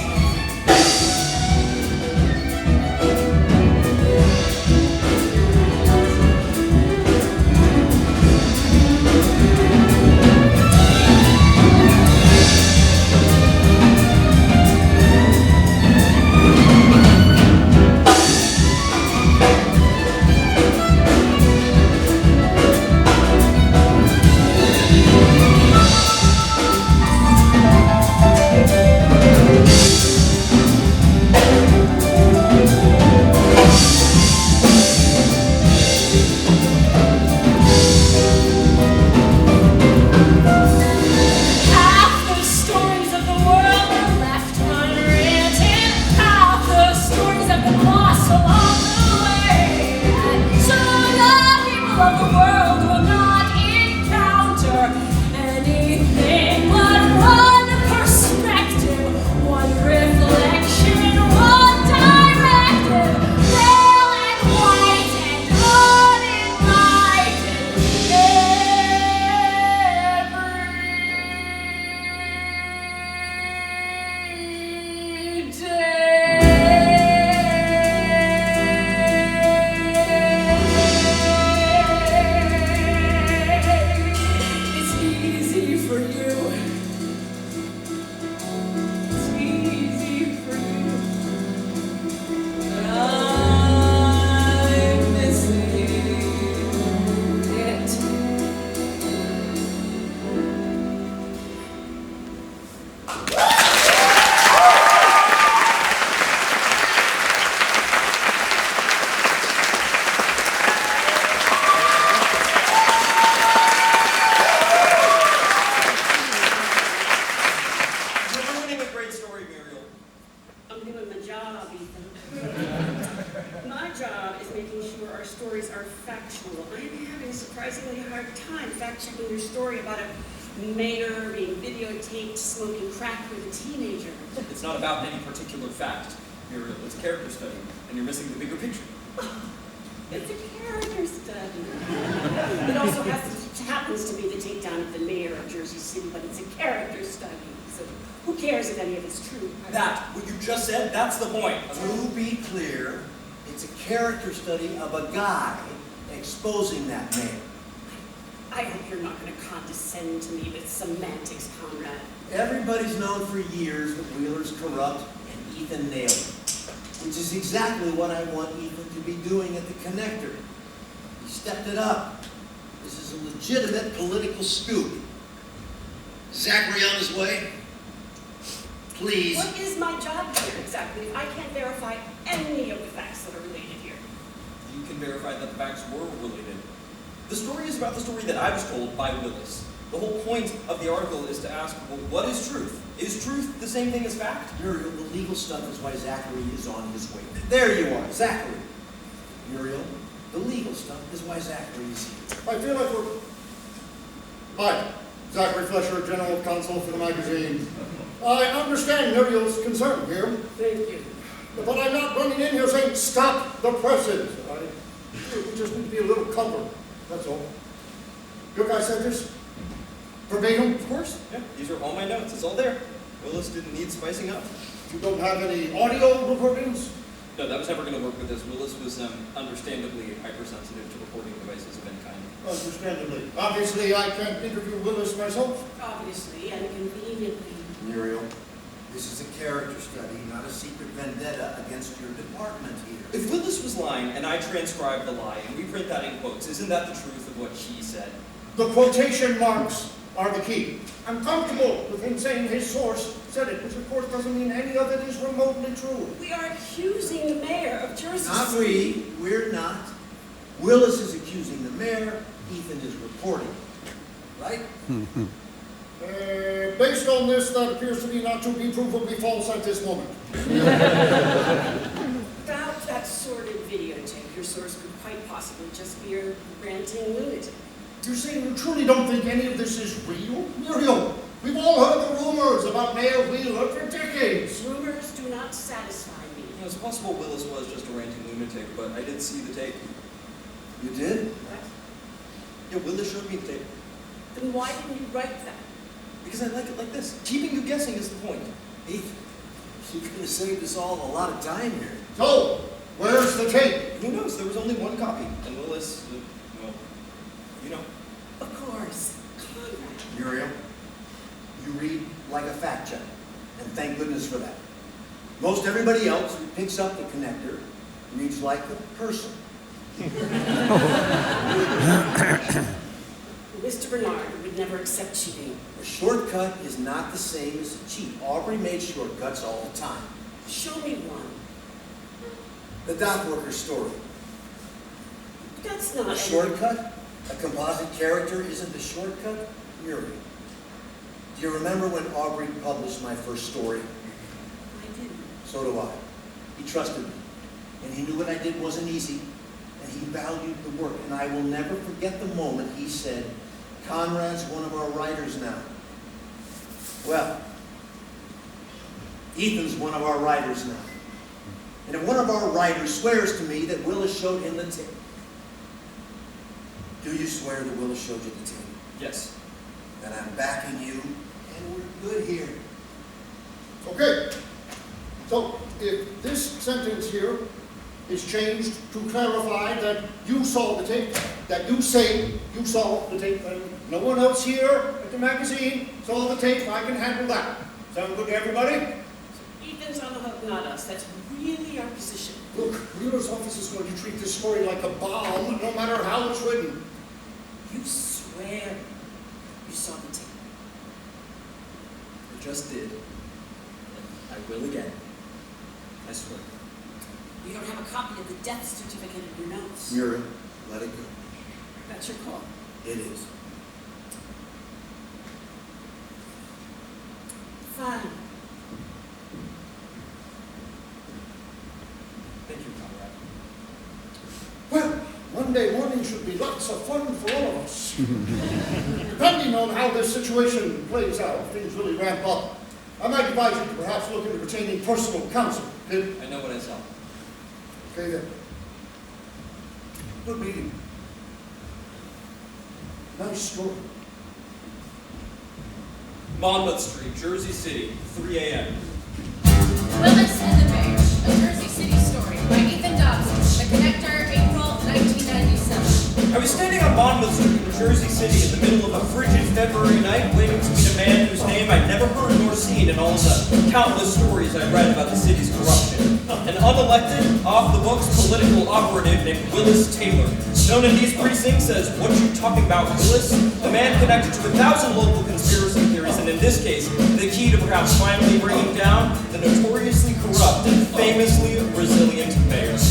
Fact-checking your story about a mayor being videotaped smoking crack with a teenager. It's not about any particular fact, Muriel. It's a character study, and you're missing the bigger picture. It's a character study. It also happens to be the takedown of the mayor of Jersey City, but it's a character study. So who cares if any of it's true? That, what you just said, that's the point. To be clear, it's a character study of a guy exposing that man. I hope you're not going to condescend to me with semantics, Conrad. Everybody's known for years that Wheeler's corrupt, and Ethan nailed him. Which is exactly what I want Ethan to be doing at the Connector. He stepped it up. This is a legitimate political scoop. Zachary on his way? Please. What is my job here exactly if I can't verify any of the facts that are related here? You can verify that the facts were related. The story is about the story that I was told by Willis. The whole point of the article is to ask, well, what is truth? Is truth the same thing as fact? Muriel, the legal stuff is why Zachary is on his way. There you are, Zachary. Muriel, the legal stuff is why Zachary is here. I feel like we're... Hi, Zachary Flesher, General Counsel for the magazine. I understand Muriel's concern here. Thank you. But I'm not running in here saying, stop the presses. We just need to be a little covered. That's all. Your guy said this? Verbatim? Of course. Yeah, these are all my notes. It's all there. Willis didn't need spicing up. You don't have any audio recordings? No, that was never going to work with this. Willis was understandably hypersensitive to recording devices of any kind. Understandably. Obviously, I can't interview Willis myself. Obviously and conveniently. Muriel, this is a character study, not a secret vendetta against your department here. If Willis was lying and I transcribed the lie and we print that in quotes, isn't that the truth of what she said? The quotation marks are the key. I'm comfortable with him saying his source said it, which of course doesn't mean any of it is remotely true. We are accusing the mayor of Jersey Not City. we're not. Willis is accusing the mayor, Ethan is reporting. Right? Based on this, that appears to be not to be provably false at this moment. About that sort of videotape, your source could quite possibly just be a ranting lunatic. You're saying you truly don't think any of this is real? Muriel, We've all heard the rumors about Mayor Wheeler for decades. Rumors do not satisfy me. You know, it's possible Willis was just a ranting lunatic, but I did see the tape. You did? What? Yeah, Willis showed me the tape. Then why didn't you write that? Because I like it like this. Keeping you guessing is the point. Heath, you could have saved us all a lot of time here. So, where's the tape? Who knows? There was only one copy. And Willis, well, you know. Of course, Conrad. Muriel, you read like a fact checker, and thank goodness for that. Most everybody else who picks up the connector reads like a person. Mr. Bernard would never accept cheating. A shortcut is not the same as a cheat. Aubrey made shortcuts all the time. Show me one. The dock worker story. That's not A shortcut? A composite character isn't a shortcut? Muriel, do you remember when Aubrey published my first story? I didn't. So do I. He trusted me, and he knew what I did wasn't easy, and he valued the work, and I will never forget the moment he said, "Conrad's one of our writers now." Well, Ethan's one of our writers now. And if one of our writers swears to me that Willis showed him the tape, do you swear that Willis showed you the tape? Yes. Then I'm backing you, and we're good here. Okay. So, if this sentence here is changed to clarify that you saw the tape, that you say you saw the tape, and no one else here at the magazine saw the tape, I can handle that. Sound good to everybody? Ethan's on the hook, not us. That's really our position. Look, Wheeler's office is going to treat this story like a bomb, no matter how it's written. You swear you saw the tape. I just did. And I will again. I swear. You don't have a copy of the death certificate in your notes. Muriel, let it go. That's your call. It is. Fine. Thank you, Conrad. Well, Monday morning should be lots of fun for all of us. Depending on how this situation plays out, if things really ramp up, I might advise you to perhaps look into retaining personal counsel. Okay, I know what I saw. okay then. Good meeting. Nice story. Monmouth Street, Jersey City, 3 a.m. Willis and the Bear, a Jersey City story by Ethan Dobson, The Connector, April 1997. I was standing on Monmouth Street in Jersey City in the middle of a frigid February night, waiting to meet a man whose name I'd never heard nor seen in all the countless stories I'd read about the city's corruption. An unelected, off-the-books political operative named Willis Taylor, known in these precincts as "What You Talking About, Willis?" The man connected to 1,000 local conspiracy theories, and in this case, the key to perhaps finally bringing down the notoriously corrupt and famously resilient mayor. Let's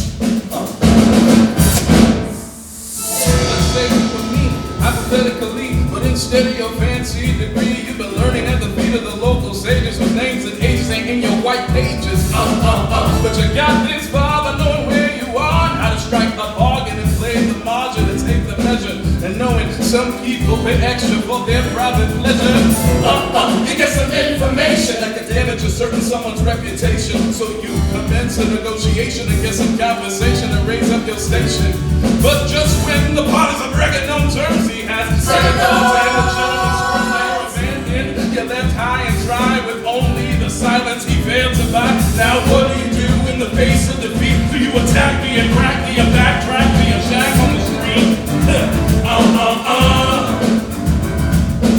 say you were me, hypothetically, but instead of your fancy degree, you've been learning at the feet of the local sages whose names and ages ain't in your white pages. But you got this far by knowing where you are and how to strike a bargain and play the margin and take the measure. And knowing some people pay extra for their private pleasure. You get some information that could damage a certain someone's reputation. So you commence a negotiation and get some conversation and raise up your station. But just when the parties are bragging on terms, he has second thoughts and the gentleman's first layer abandoned. You're left high and dry with only the silence he failed to buy. Now what do you do in the face of defeat? Do you attack me and crack me and backtrack me and jack on the street?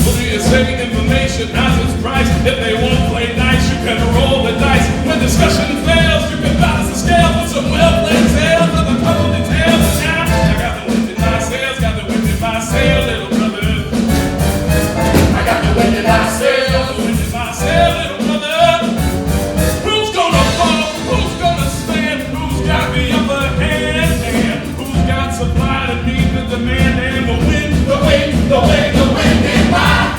What do you say? Information has its price. If they won't play nice, you can roll the dice. When discussion fails, you can balance the scale with some well-played tales of the couple details. And now I got the wind in my sails, got the wind in my sail, little brother. I got the wind in my sail, the wind in my sail, little brother. Who's gonna fall? Who's gonna stand? Who's got the upper hand? And who's got supply to meet the demand? And the wind, the wind, the wind, the wind in my.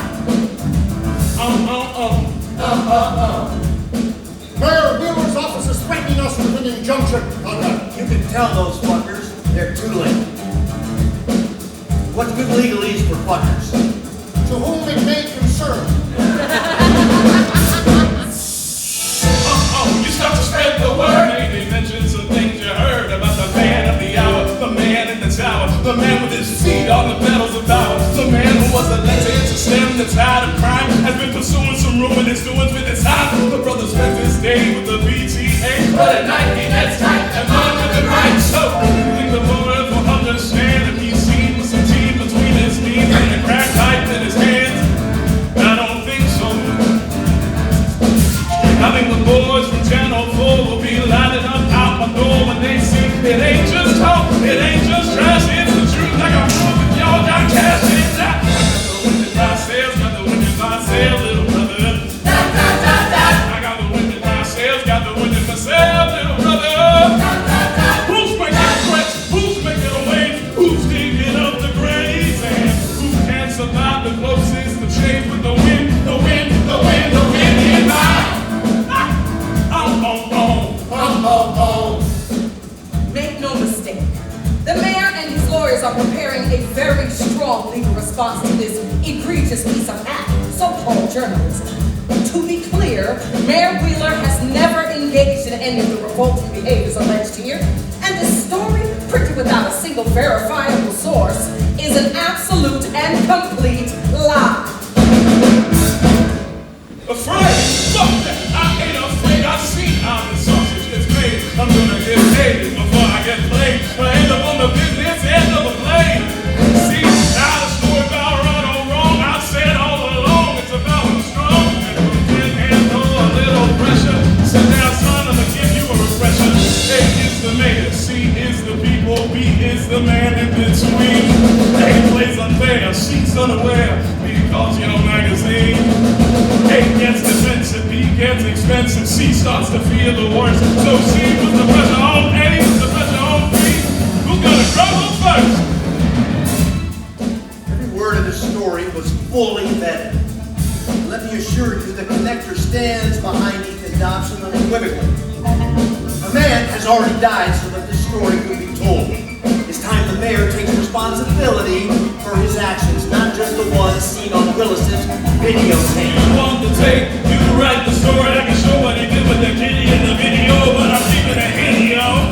Mayor Wheeler's office is threatening us with an injunction on that. You can tell those fuckers they're too late. What's good legalese for fuckers? To whom it may concern. the tide of crime has been pursuing some ruinous doings with his time. The brother spent his day with the BTA, but at night he gets tight and on with the right. So, you think the voters will understand if he's seen with some tea between his knees and a crack pipe in his hands? I don't think so. I think the boys from Channel 4 will be lining up out my door when they see it ain't just talk, it ain't just trash, it's the truth. Like I'm moving, y'all got cash in that. Got the wind in my sails, little brother. I got the wind in my sails, got the wind in my sails, little brother. Who's making threats? Who's making a wave? Who's digging up the graves? And who can survive the closest to change with the wind, the wind, the wind, the wind in my Make no mistake, the mayor and his lawyers are preparing a very strong legal response to this egregious piece of so-called journalism. To be clear, Mayor Wheeler has never engaged in any of the revolting behaviors alleged here, and this story, printed without a single verifiable source, is an absolute and complete lie. Afraid? Fuck that! I ain't afraid. I see how the sausage gets made. I'm gonna get paid before I get played. I end up on the business end of the blade. See, now the story about right or wrong. I've said all along it's about who's strong and who can handle a little pressure. Sit down, son, I'm gonna give you a refresher. A is the mayor, C is the people, B is the man in between. A plays unfair, C's unaware because your magazine. A gets defensive, B gets expensive, C starts to feel the worst. So C was the pressure on A, was the pressure on B. Who's gonna struggle first? Every word of this story was fully vetted. Let me assure you, the connector stands behind Ethan Dobson unequivocally. A man has already died so that this story could be told. It's time the mayor takes responsibility for his actions, not just the ones seen on Willis's videotape. You want the tape, you write the story, I can show what he did with the kitty in the video, but I'm keeping it in, yo.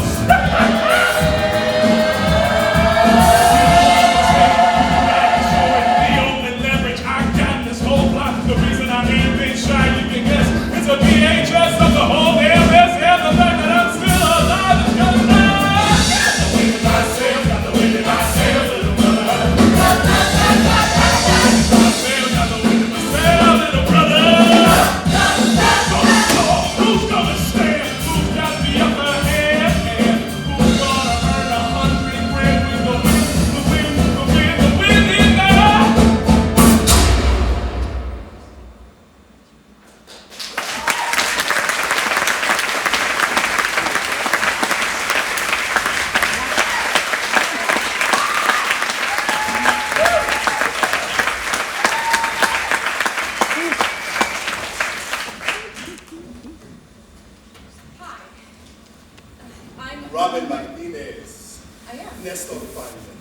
The only leverage I got in this whole plot, the reason I ain't been shy, you can guess, it's a VHS of the whole damn mess, and the fact that I'm still alive is gonna lie. Got the wind in my sails, got the wind in my sails, little brother. Got the wind in my sails, little brother. Who's gonna stand? Who's got the upper hand? And who's gonna earn $100 grand with the wind, the wind, the wind, the wind in there? I'm Robin Martinez. I am. Nestor Feinman.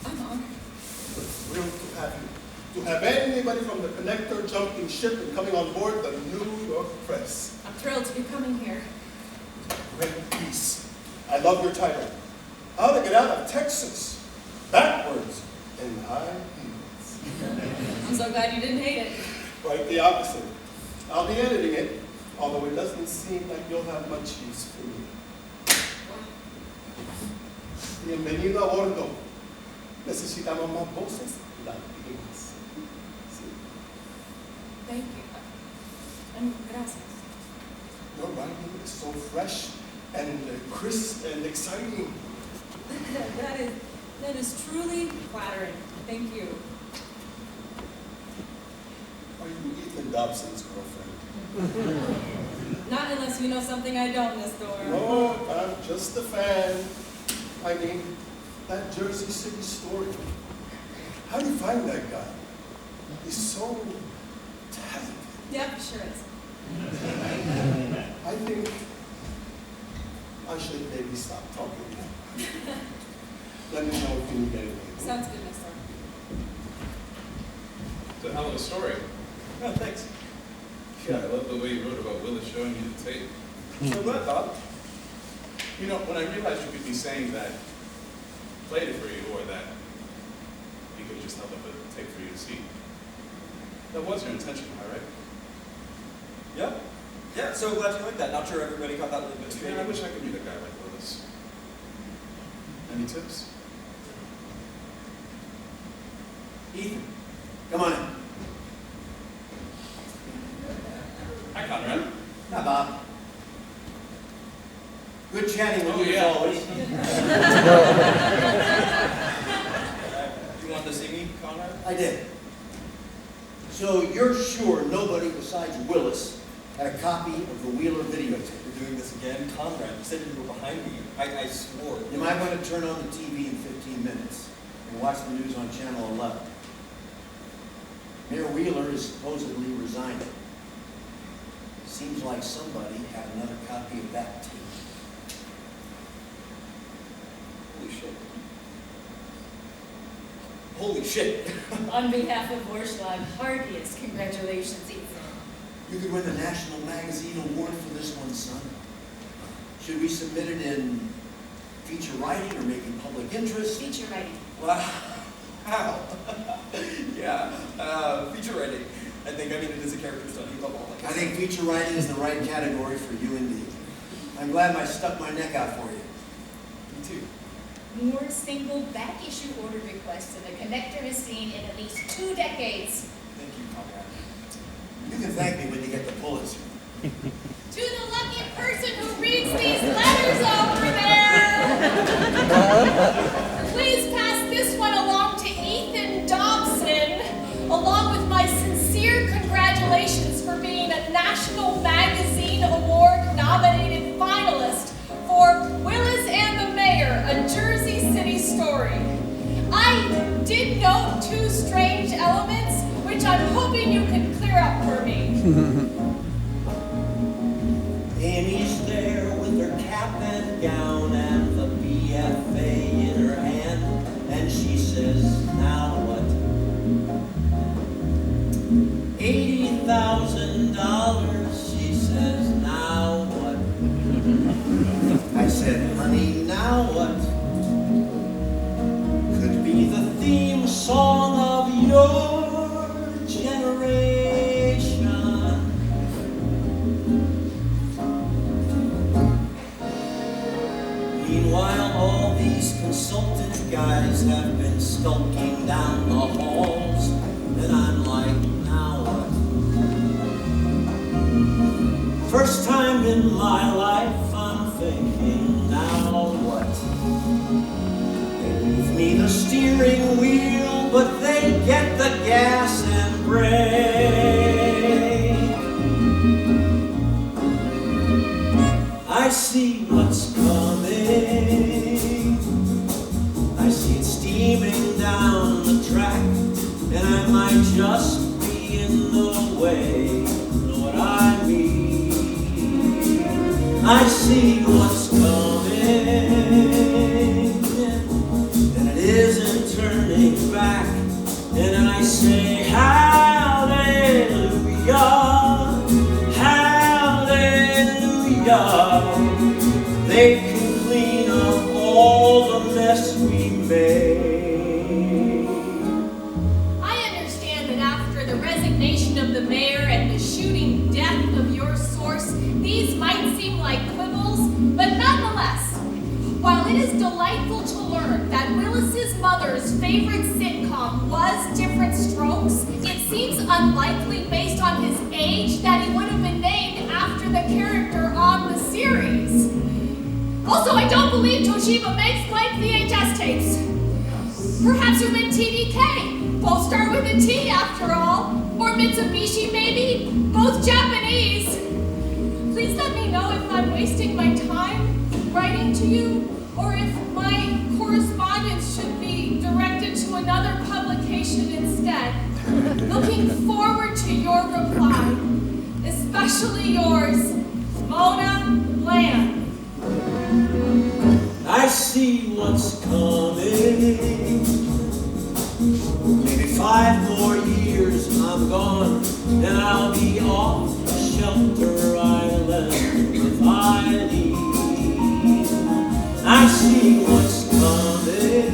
I'm honored. Thrilled to have you. To have anybody from the connector jumping ship and coming on board the New York Press. I'm thrilled to be coming here. Great piece. I love your title. How to Get Out of Texas. Backwards in high heels. I'm so glad you didn't hate it. Quite the opposite. I'll be editing it, although it doesn't seem like you'll have much use for me. Bienvenido a bordo. Necesitamos más voces latinas. Sí. Thank you. And gracias. Your writing is so fresh and crisp and exciting. That is truly flattering. Thank you. Are you Ethan Dobson's girlfriend? Not unless you know something I don't, Nestor. No, I'm just a fan. I mean, that Jersey City story. How do you find that guy? He's so talented. Yep, sure is. I think I should maybe stop talking now. Let me know if you need anything. Sounds good, Nestor. It's a hell of a story. Oh, thanks. Yeah, I love the way you wrote about Willis showing you the tape. So glad, Bob. You know, when I realized you could be saying that played it for you, or that he could just held up a tape for you to see, That was your intention, am I right? Yep. Yeah, so glad you like that. Not sure everybody caught that little bit straight. Yeah, I wish I could meet a guy like Willis. Any tips? Ethan, come on in. Hi, Conrad. Hi, Bob. Good chatting with Oh, you yeah. as always. You wanted to see me, Conrad? I did. So you're sure nobody besides Willis had a copy of the Wheeler videotape? We're doing this again? Conrad, you said you were behind me. I swore. You might want to turn on the TV in 15 minutes and watch the news on Channel 11. Mayor Wheeler is supposedly resigning. Seems like somebody had another copy of that tape. Holy shit. Holy shit. On behalf of Warschlag, heartiest congratulations, Ethan. You could win the National Magazine Award for this one, son. Should we submit it in feature writing or making public interest? Feature writing. Wow. How? Yeah. Feature writing. I mean, it is a character study, but like I think feature writing is the right category for you indeed. I'm glad I stuck my neck out for you. Me too. More single back issue order requests than the Connector has seen in at least 2 decades. Thank you, Conrad. You can thank me when you get the Pulitzer. To the lucky person who reads these letters over there, please pass this one along to Ethan Dobson, along with my sincere congratulations for being a National Magazine Award nominated finalist for Willis and the Mayor, a Jersey City story. I did note 2 strange elements, which I'm hoping you can clear up for me. Amy's there with her cap and gown and the BFA in her hand, and she says, now what? $80,000, she says, now what? I said, honey, now what? Could be the theme song of your generation. Meanwhile, all these consultant guys have been skulking down the halls, and I'm like, now what? First time in my life, I'm thinking, now what? They move me the steering wheel, but they get the gas and brake. I see what's coming. I see it steaming down the track, and I might just be in the way. Know what I mean? I see what's coming, and it isn't turning back. And I say, hallelujah, hallelujah. They can clean up all the mess we made. I understand that after the resignation of the mayor and the shooting death of your source, these might seem like quibbles, but nonetheless, while it is delightful to learn that Willis's mother's favorite sitcom was Different Strokes, it seems unlikely based on his age that he would have been named after the character on the series. Also, I don't believe Toshiba makes blank VHS tapes. Perhaps you meant TDK. Both start with a T after all. Or Mitsubishi maybe. Both Japanese. Please let me know if I'm wasting my time writing to you, or if my correspondence should be directed to another publication instead. Looking forward to your reply. Especially yours, Mona Lamb. I see what's coming. Maybe 5 more years I'm gone, and I'll be off Shelter Island if I leave. I see what's coming,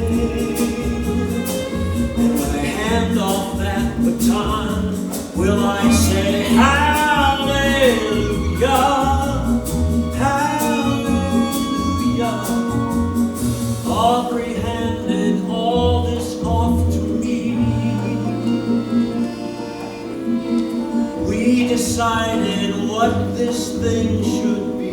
and when I hand off that baton, will I say hallelujah, hallelujah. Aubrey handed all this off to me. We decided what this thing should be.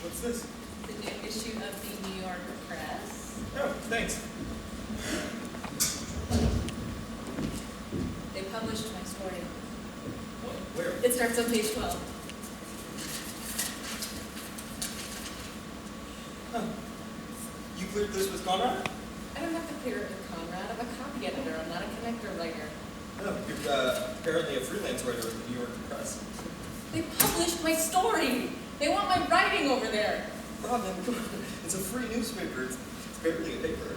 What's this? The new issue of the New Yorker Press. Oh, thanks. They published my story. What? Where? It starts on page 12. Huh. You cleared this with Conrad? I don't have to clear it with Conrad. I'm a copy editor. I'm not a connector writer. No, you're apparently a freelance writer at the New Yorker Press. They published my story. They want my writing over there. Robin, it's a free newspaper. It's barely a paper.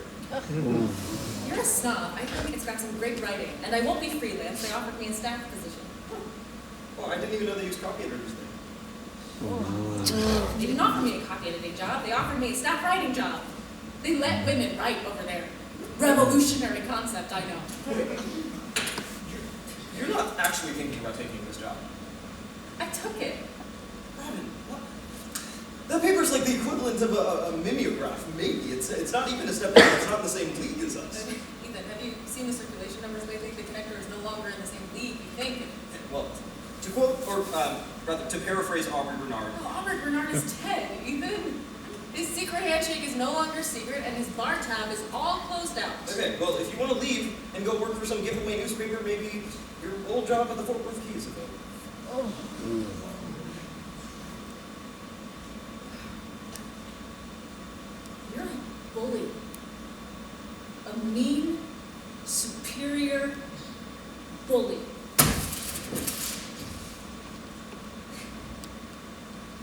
You're a snob. I think it's got some great writing. And I won't be freelance. They offered me a staff position. Oh, I didn't even know they used copy editors there. They didn't offer me a copy editing job. They offered me a staff writing job. They let women write over there. Revolutionary concept, I know. You're not actually thinking about taking this job. I took it. Robin, what? That paper's like the equivalent of a mimeograph, maybe. It's not even a step down. It's not in the same league as us. Ethan, have you seen the circulation numbers lately? The Connector is no longer in the same league, you think? Well, to quote, or rather, to paraphrase Aubrey Bernard. Oh, Aubrey Bernard is dead, Ethan. His secret handshake is no longer secret, and his bar tab is all closed out. Okay, well, if you want to leave and go work for some giveaway newspaper, maybe your old job at the Fort Worth Keys ago. Oh. You're a bully. A mean, superior bully.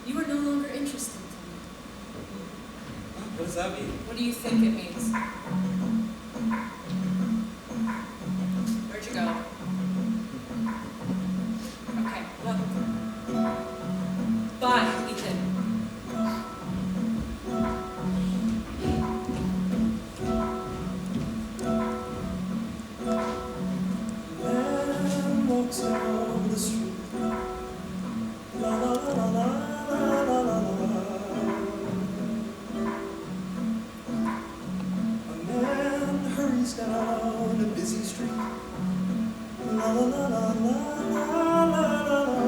You are no longer interested to me. What does that mean? What do you think it means? Where'd you go? Okay, well. Bye, Ethan. Man walks down the street. La la la la la la la la. A man hurries down a busy street. La la la la la la la la.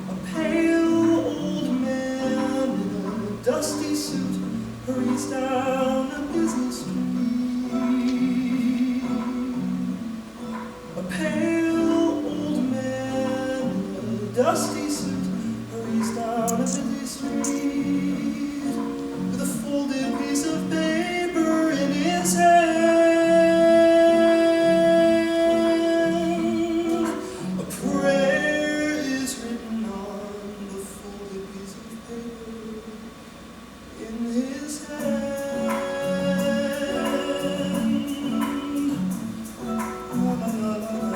A pale old man in a dusty suit hurries down a busy street. A pale old man in a dusty suit hurries down a busy street with a folded piece of paper in his hand. A prayer is written on the folded piece of paper in his hand. La, la, la, la, la, la.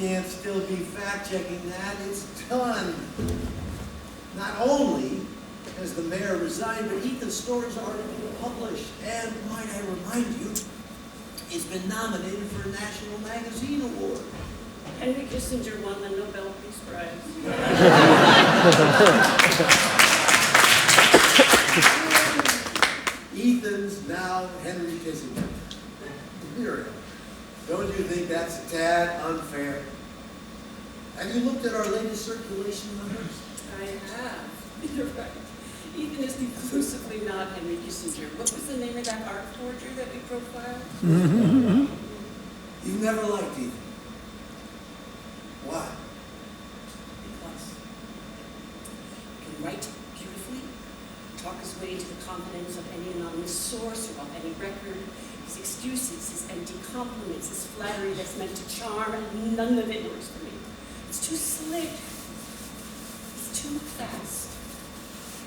can't still be fact-checking that. It's done. Not only has the mayor resigned, but Ethan's story's already been published. And might I remind you, it's been nominated for a National Magazine Award. Henry Kissinger won the Nobel Peace Prize. Ethan's now Henry Kissinger. Muriel, don't you think that's a tad unfair? Have you looked at our latest circulation numbers? I have. You're right. Ethan is conclusively not Henry Kissinger. What was the name of that art forger that we profiled? You've never liked Ethan. Why? Because he can write beautifully, talk his way into the confidence of any anonymous source or of any record. His excuses, his empty compliments, his flattery that's meant to charm, and none of it works for me. It's too slick. It's too fast.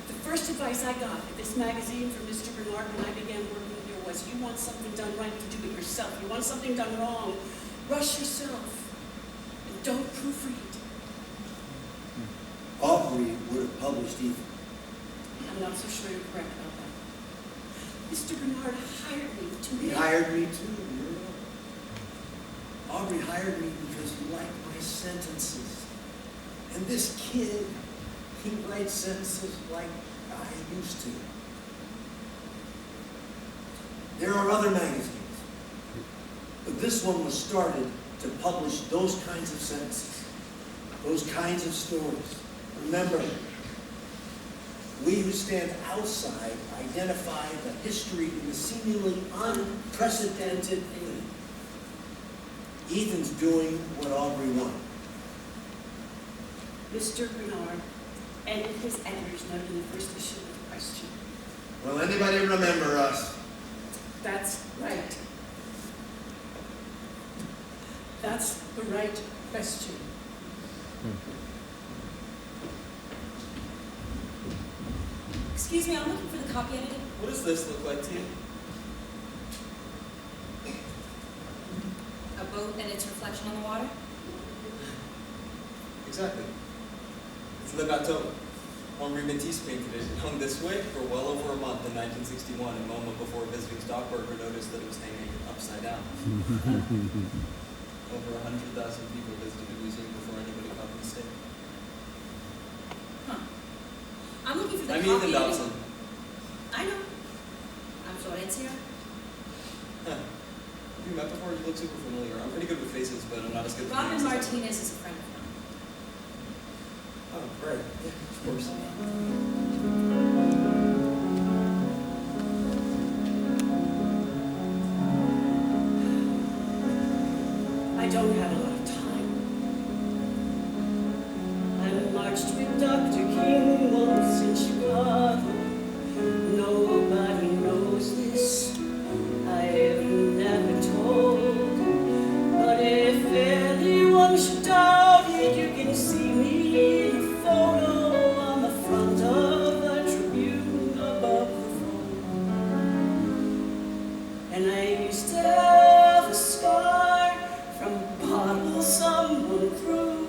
The first advice I got at this magazine from Mr. Bernard when I began working here was, you want something done right, you do it yourself. You want something done wrong, rush yourself. And don't proofread. Aubrey would have published Ethan. I'm not so sure you're correct about that. Mr. Bernard hired me to He make... hired me too, Muriel. Aubrey hired me because he liked my sentences. And this kid, he writes sentences like I used to. There are other magazines, but this one was started to publish those kinds of sentences, those kinds of stories. Remember, we who stand outside identify the history in the seemingly unprecedented thing. Ethan's doing what Aubrey wanted. Mr. Bernard and his editors noted in the first issue of the question. Will anybody remember us? That's right. That's the right question. Excuse me, I'm looking for the copy edited. What does this look like to you? A boat and its reflection on the water? Exactly. It's Le Bateau. Henri Matisse painted it. It hung this way for well over a month in 1961, a moment before a visiting stockbroker noticed that it was hanging upside down. Over 100,000 people visited the museum before anybody caught the mistake. Huh. I'm looking for the I'm copy Ethan edited. Dobson. I know. I'm Florencia. Huh. Have you met before? You look super familiar. I'm pretty good with faces, but I'm not as good with Robin names. Martinez is a friend of mine. Oh, great. Yeah, of course. I don't have a lot of time. I marched with Dr. King once in Chicago. Nobody knows this. I've never told. But if anyone should doubt it, you can see me in a photo on the front of the Tribune above the throne. And I used to have a scar from a bottle someone threw,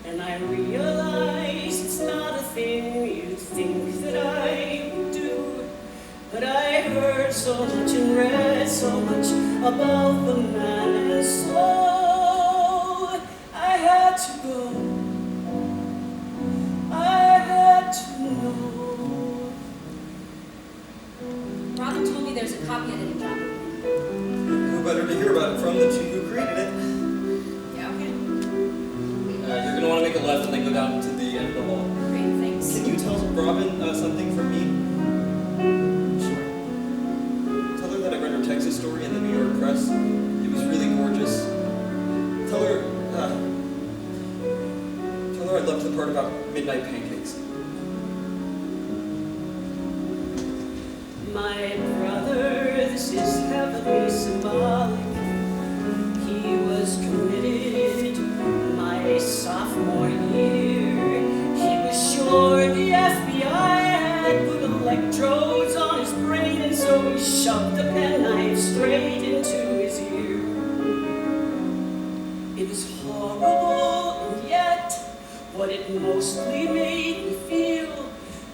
and I realized it's not a thing you'd think that I would do. But I heard so much and read so much about the man, and so I had to go. I had to know. Robin told me there's a copy edited job. Who better to hear about it from than she who created it? Yeah, okay. You're going to want to make a left and then go down to the end of the hall. Great, thanks. Can you tell Robin something from me? Sure. Tell her that I read her Texas story in the New York Press. It was really gorgeous. Tell her I loved the part about midnight pancakes. My brother, this is heavily symbolic. He was committed my sophomore year. He was sure the FBI had put electrodes on his brain, and so he shoved a penknife straight into his ear. It was was horrible, and yet what it mostly made me feel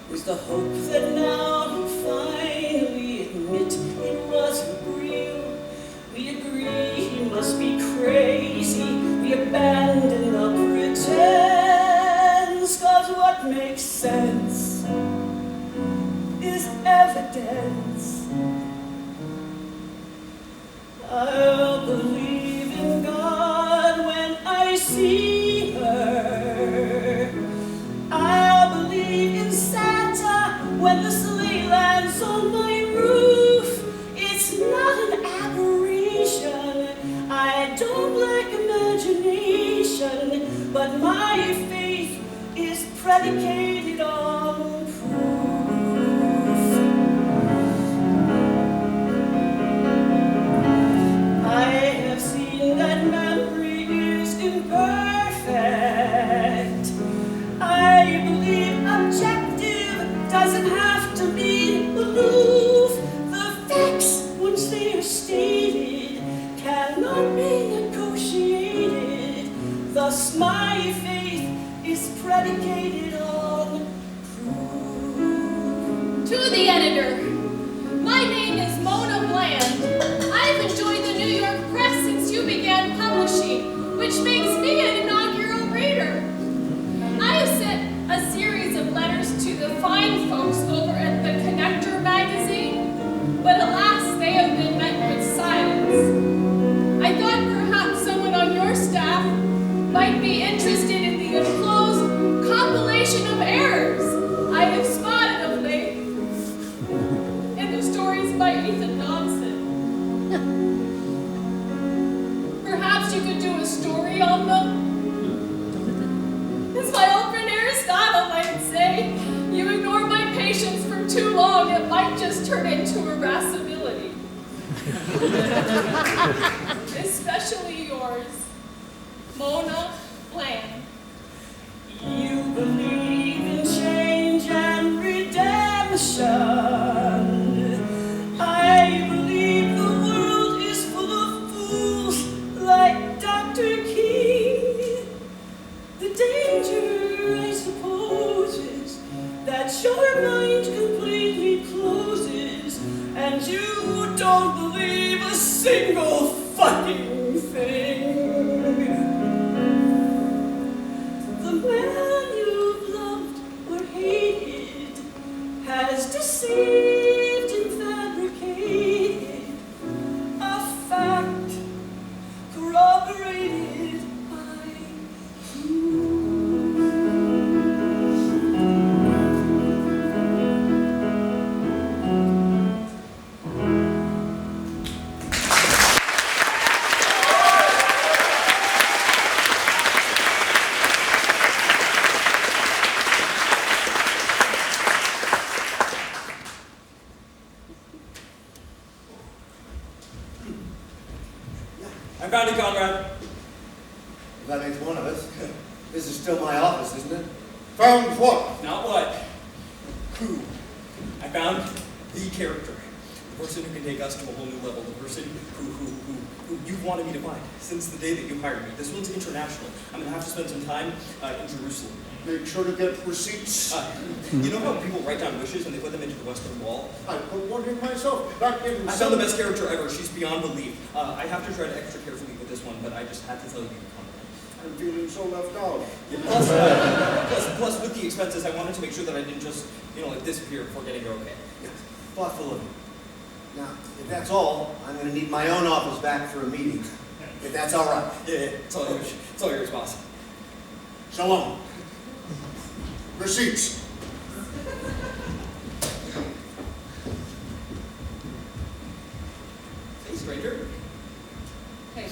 was the hope that now you finally admit it wasn't real. We agree he must be crazy, we abandon the pretense, 'cause what makes sense is evidence. I'll believe in God when I see her. I'll believe in Santa when the sleigh lands on my roof. It's not an aberration. I don't lack imagination, but my faith is predicated on proof. I have seen that memory is imperfect. I believe objective doesn't have to mean aloof. The facts, once they are stated, cannot be negotiated. Thus my faith is predicated on proof. To the editor, my name is Mona Bland. I've enjoyed the New York press since you began publishing, which makes me an inaugural reader. I have sent a series of letters to the fine folks over at the Connector magazine, but alas, they have been met with silence. I thought perhaps someone on your staff might be interested in the enclosed compilation of errors I have spotted of late in the stories by Ethan Dobson. Perhaps you could do a story on them? As my old friend Aristotle might say, you ignore my patience for too long, it might just turn into irascibility. Especially yours, Mona Bland. You believe in change and redemption. I believe the world is full of fools like Dr. King. The danger, I suppose, is that your mind completely closes and you don't believe a single fucking thing. The man you've loved or hated has deceived and fabricated a fact corroborated by I found it, Conrad. That makes one of us. This is still my office, isn't it? Found what? Not what. Who. I found the character. The person who can take us to a whole new level. The person who you've wanted me to find since the day that you hired me. This one's international. I'm going to have to spend some time in Jerusalem. Make sure to get receipts. You know how people write down wishes and they put them into the Western Wall? I put one in myself. Back in I found the best character ever. She's beyond belief. I have to tread extra carefully with this one, but I just had to tell you. I'm feeling so left out. Yeah, plus, with the expenses, I wanted to make sure that I didn't just, like disappear before getting her okay. Thoughtful of you. Now, if that's all, I'm going to need my own office back for a meeting. If that's all right. Yeah, it's all yours. It's all yours, boss. So long. Receipts. Hey, stranger. Hey,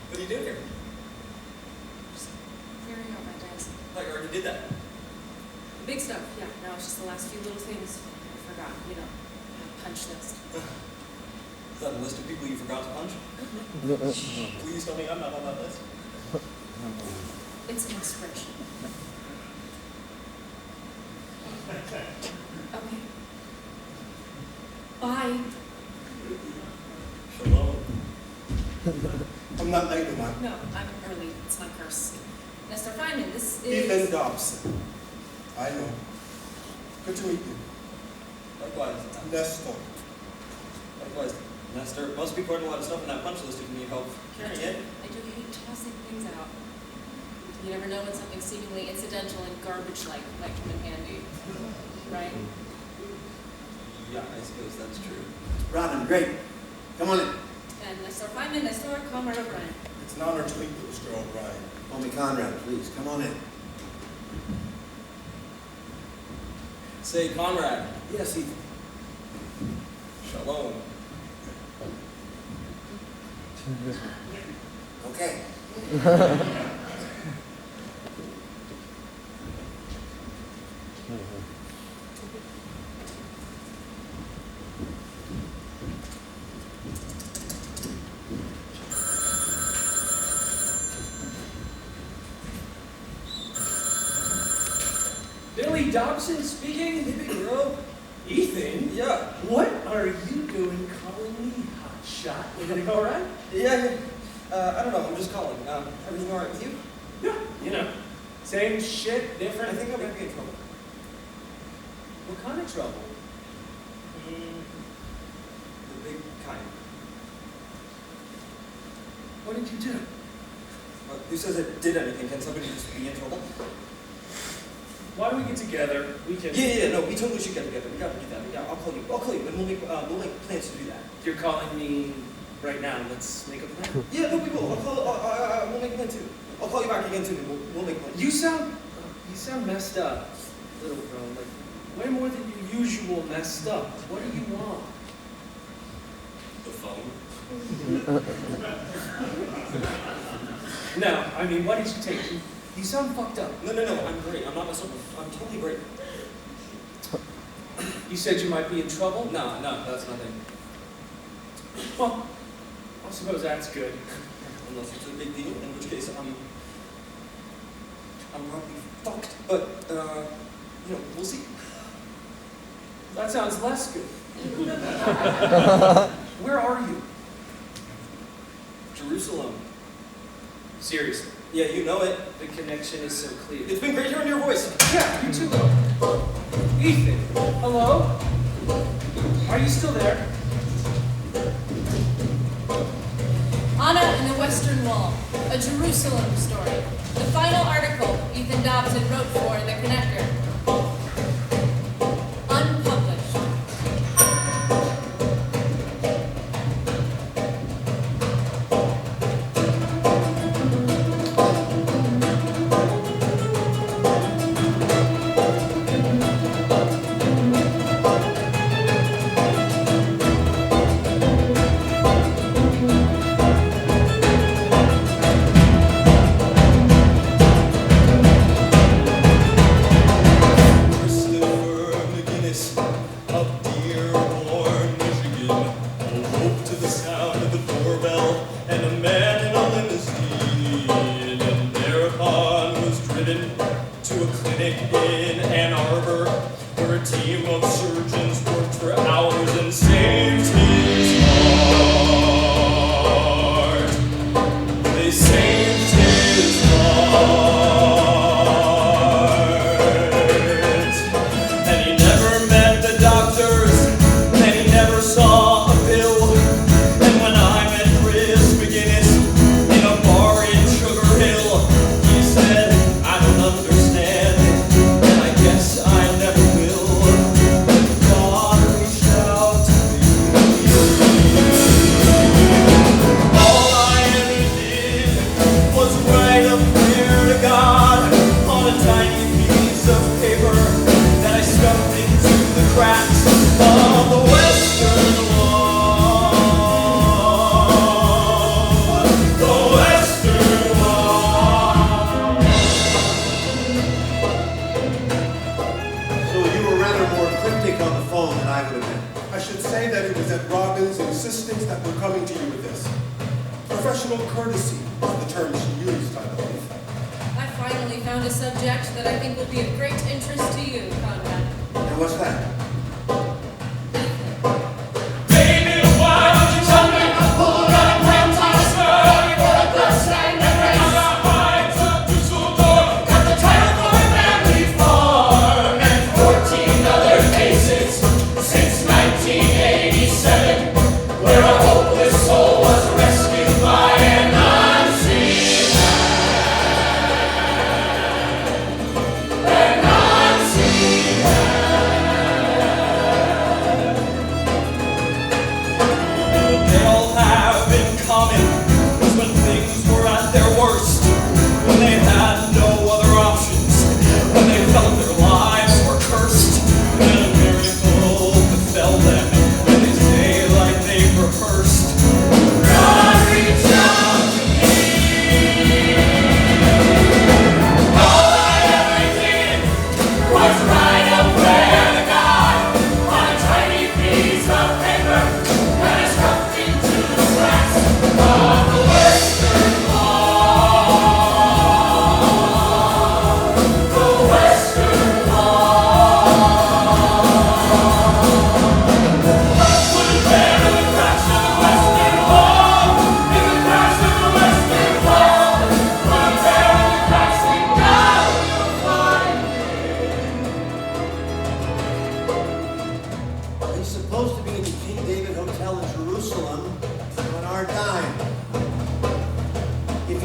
What are you doing here? just clearing out my desk. I thought you already did that. The big stuff, yeah, now it's just the last few little things I forgot, punch list. Is that a list of people you forgot to punch? Please tell me I'm not on that list. It's an expression. Okay. Bye. Shalom. I'm not late, am I? No, I'm early. It's my curse. Mr. Feynman, this is... Ethan Dobson. I know. Good to meet you. Likewise. Nestor. Likewise. Nestor, must be quite a lot of stuff in that punch list if you need help carrying it. I do hate tossing things out. You never know when something seemingly incidental and garbage-like might come in handy. Right? Yeah, I suppose that's true. Robin, great. Come on in. And Mr. Feynman, Mr. Comrade O'Brien. It's an honor to meet you, Mr. O'Brien. Call me Conrad, please. Come on in. Say, Conrad. Yes, Ethan. Shalom. Okay. Billy Dobson speaking? Hey, bro. Ethan? Yeah. What are you doing calling me hot shot? Everything all right? Yeah, I don't know. I'm just calling. Everything all right with you? Yeah, you know, same shit, different. I think I might be in trouble. What kind of trouble? The big kind. What did you do? Who says I did anything? Can somebody just be in trouble? Why don't we get together? We can... Yeah, no, we totally should get together. We gotta do that. Yeah, I'll call you, and we'll make plans to do that. You're calling me right now. Let's make a plan. Yeah, no, we will. We'll make a plan too. I'll call you back again too, and we'll make plans. You sound messed up, little bro. Like, way more than your usual messed up. What do you want? The phone? No, I mean, what did you take? You sound fucked up. No, I'm great. I'm not messed up. I'm totally great. You said you might be in trouble? No, that's nothing. Well, I suppose that's good. Unless it's a big deal, in which case I'm probably fucked. But, we'll see. That sounds less good. Where are you? Jerusalem. Seriously. Yeah, you know it. The connection is so clear. It's been great hearing your voice. Yeah, you too, bro. Ethan, hello? Are you still there? Anna and the Western Wall, a Jerusalem story. The final article Ethan Dobson wrote for The Connector. Unpublished.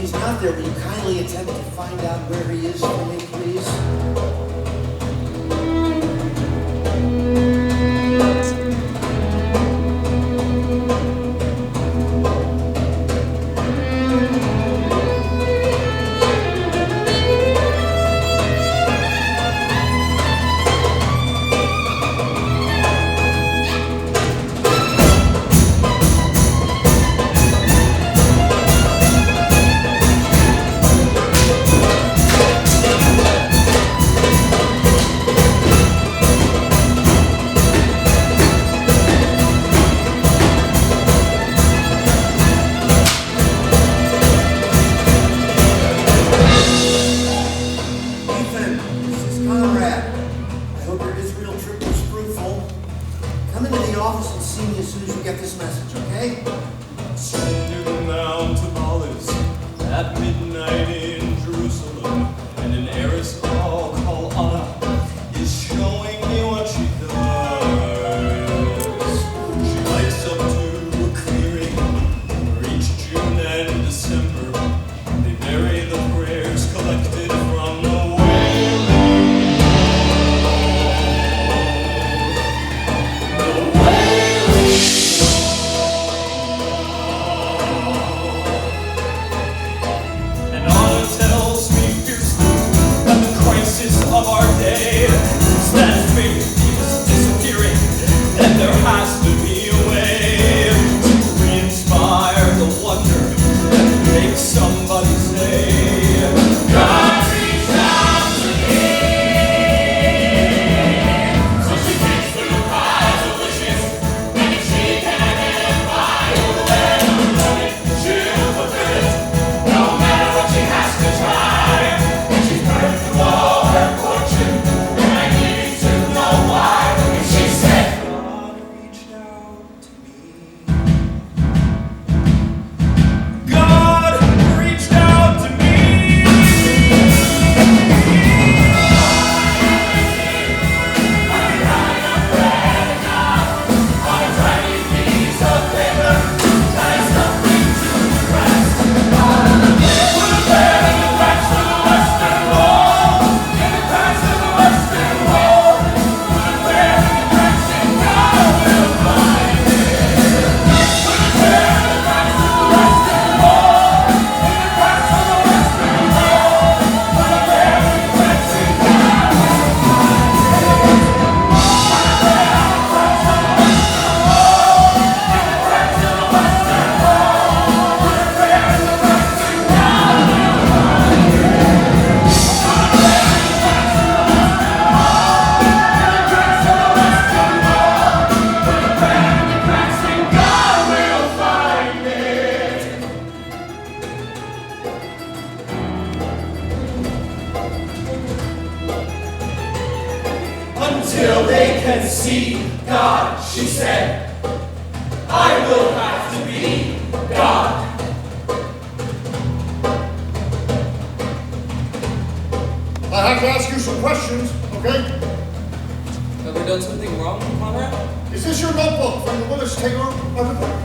he's not there, will you kindly attempt to find out where he is for me, please? Until they can see God, she said, I will have to be God. I have to ask you some questions, okay? Have we done something wrong, Conrad? Is this your notebook from the Willis Taylor article?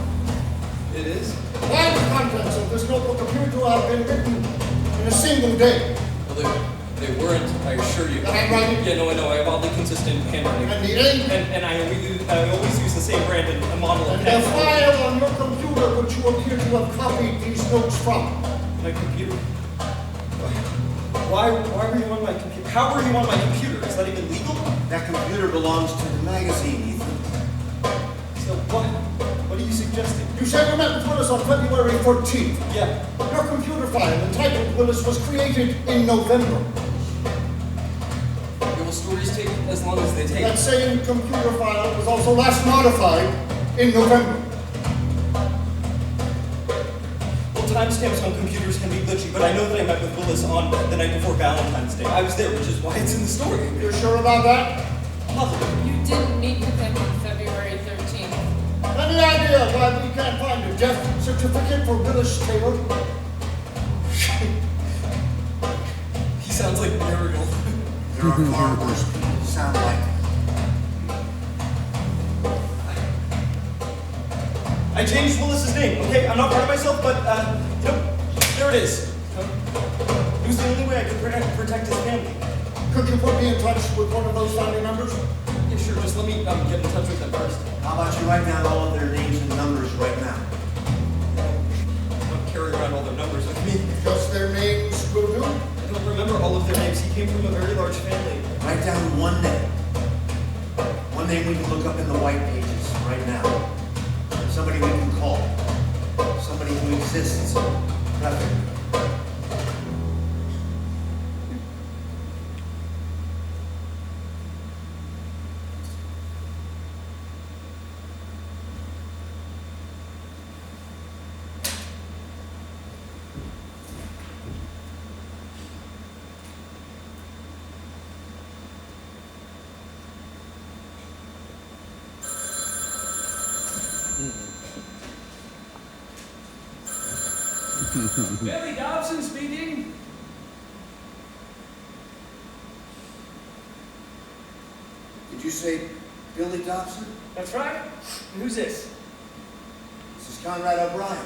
It is. Why the contents of this notebook appear to have been written in a single day? Well, they weren't, I assure you. The handwriting? Yeah, no, I know. I have oddly consistent handwriting. And the ink? And I always use the same brand and a model of And pen. the file on your computer which you appear to have copied these notes from? My computer? Why were you on my computer? How were you on my computer? Is that even legal? That computer belongs to the magazine, Ethan. So what? What are you suggesting? You said you met with Willis on February 14th. Yeah. Your computer file entitled Willis was created in November. Yeah, well, stories take as long as they take. That same computer file was also last modified in November. Well, timestamps on computers can be glitchy, but I know that I met with Willis on the night before Valentine's Day. I was there, which is why it's in the story. You're sure about that? Positive. You didn't meet with him on February 13th. Any idea why we can't find a death certificate for Willis Taylor? He sounds like Muriel. There are far worse people who sound like. I changed Willis's name, okay? I'm not proud of myself, but, there are it is. It was the only way I could protect his family. Could you put me in touch with one of those family members? Yeah, sure. Just let me get in touch with them first. How about you write down all of their names and numbers right now? I don't carry around all their numbers with me. Just their names will do? I don't remember all of their names. He came from a very large family. Write down one name. One name we can look up in the white pages right now. Somebody we can call. Somebody who exists. Nothing. Billy Dobson speaking. Did you say Billy Dobson? That's right. And who's this? This is Conrad O'Brien.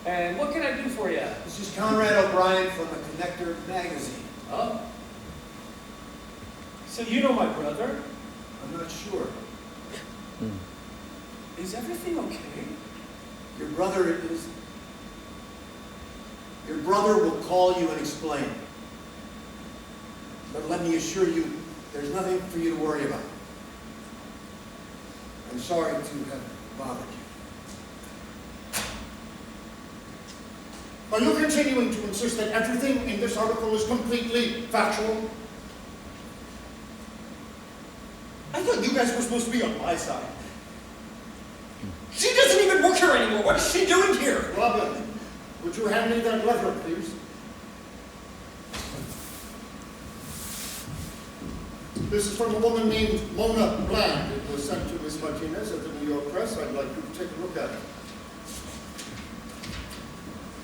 And what can I do for you? This is Conrad O'Brien from the Connector magazine. Oh? So you know my brother? I'm not sure. Is everything okay? Your brother will call you and explain. But let me assure you, there's nothing for you to worry about. I'm sorry to have bothered you. Are you continuing to insist that everything in this article is completely factual? I thought you guys were supposed to be on my side. She doesn't even work here anymore. What is she doing here? Robin, would you hand me that letter, please? This is from a woman named Mona Bland. It was sent to Miss Martinez at the New York Press. I'd like you to take a look at it.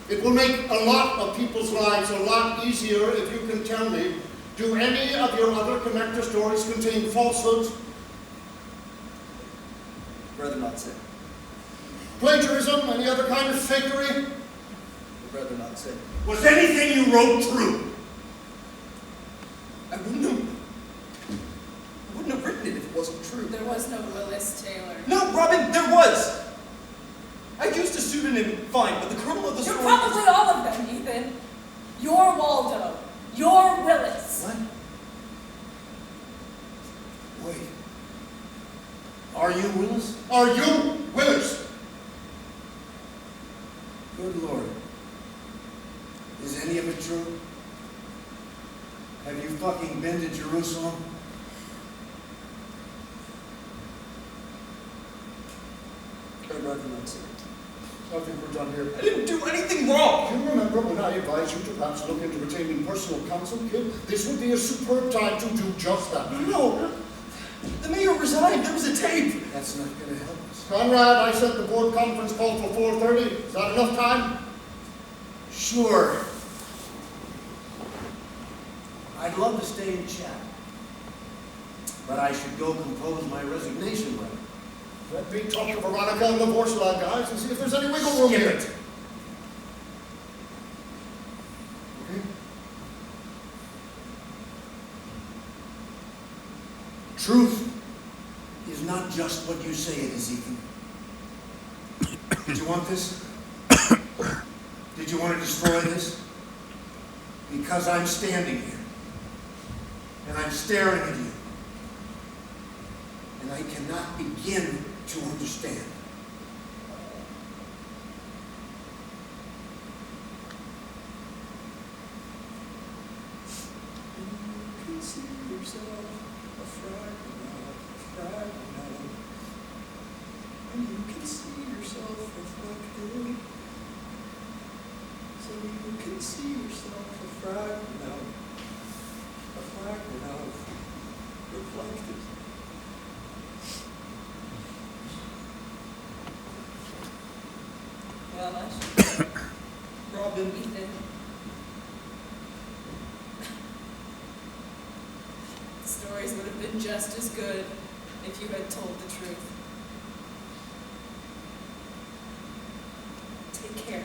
It will make a lot of people's lives a lot easier if you can tell me, do any of your other connector stories contain falsehoods? I'd rather not say. Plagiarism, any other kind of fakery? I'd rather not say. Was anything you wrote true? I wouldn't have written it if it wasn't true. There was no Willis Taylor. No, Robin, there was! I used a pseudonym, fine, but the kernel of the You're story probably all of them, Ethan. You're Waldo. You're Willis. What? Wait. Are you Willis? Are you Willis? Good Lord. Is any of it true? Have you fucking been to Jerusalem? I'd rather not say. I think we're done here. I didn't do anything wrong! Do you remember when I advised you to perhaps look into retaining personal counsel, kid? This would be a superb time to do just that. No! The mayor resigned. There was a tape. That's not going to help us. Conrad, I set the board conference call for 4:30. Is that enough time? Sure. I'd love to stay and chat. But I should go compose my resignation letter. Let me talk to Veronica and the Vorslag guys and see if there's any wiggle room Skip here. it. Okay. Truth is not just what you say it is, Ethan. Did you want this? Did you want to destroy this? Because I'm standing here. And I'm staring at you. And I cannot begin to understand. You can see yourself a fragment, and you can see yourself reflected. So you can see yourself a fragment reflected. Well, I should Robin, Ethan. The stories would have been just as good if you had told the truth. Take care.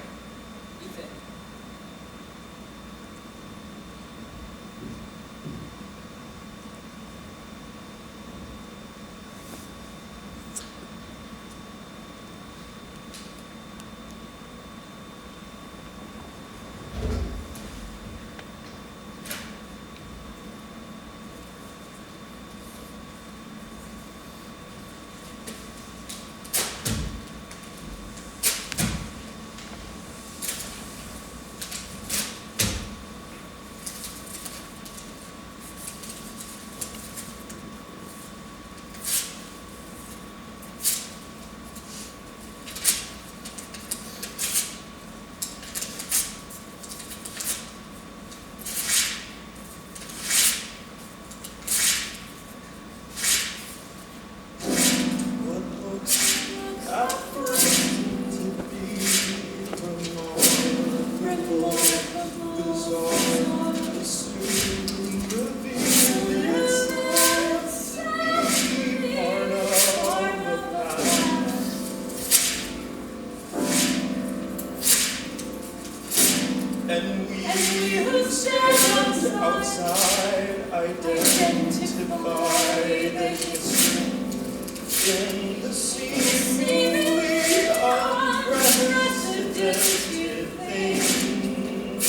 And we who stand outside identify the history in the seemingly unprecedented things.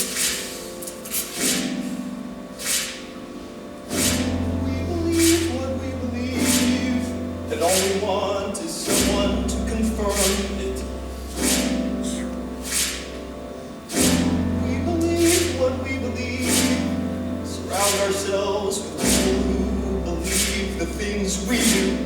We believe what we believe, and all we want is someone to confirm it. We believe what we believe, surround ourselves with people who believe the things we do.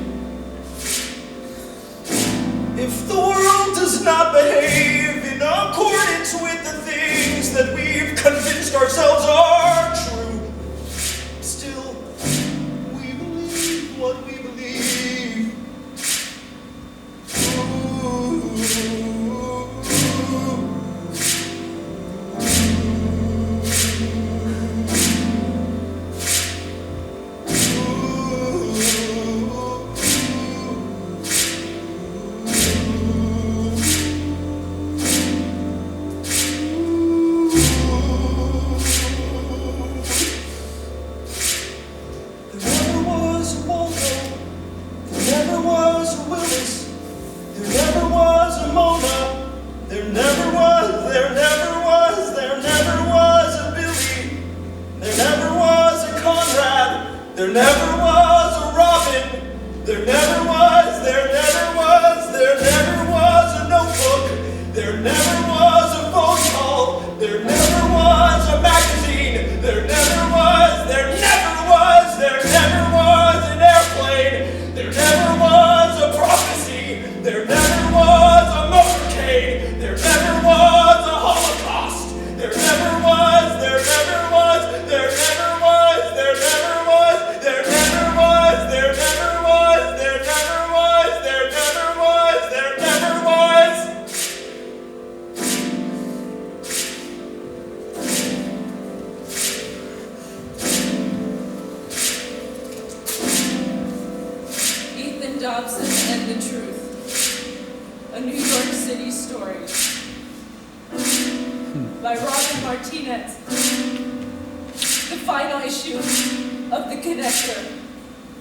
If the world does not behave in accordance with the things that we've convinced ourselves are true, still, we believe what we believe. There never was a Robin. There never was a notebook. There never was a phone call. There never was a magazine. There never was an airplane. There never was a prophecy. There never was a motorcade. There never was a Holocaust. There never was. Dobson and the Truth, a New York City story by Robin Martinez, the final issue of The Connector,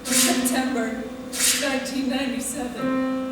September 1997.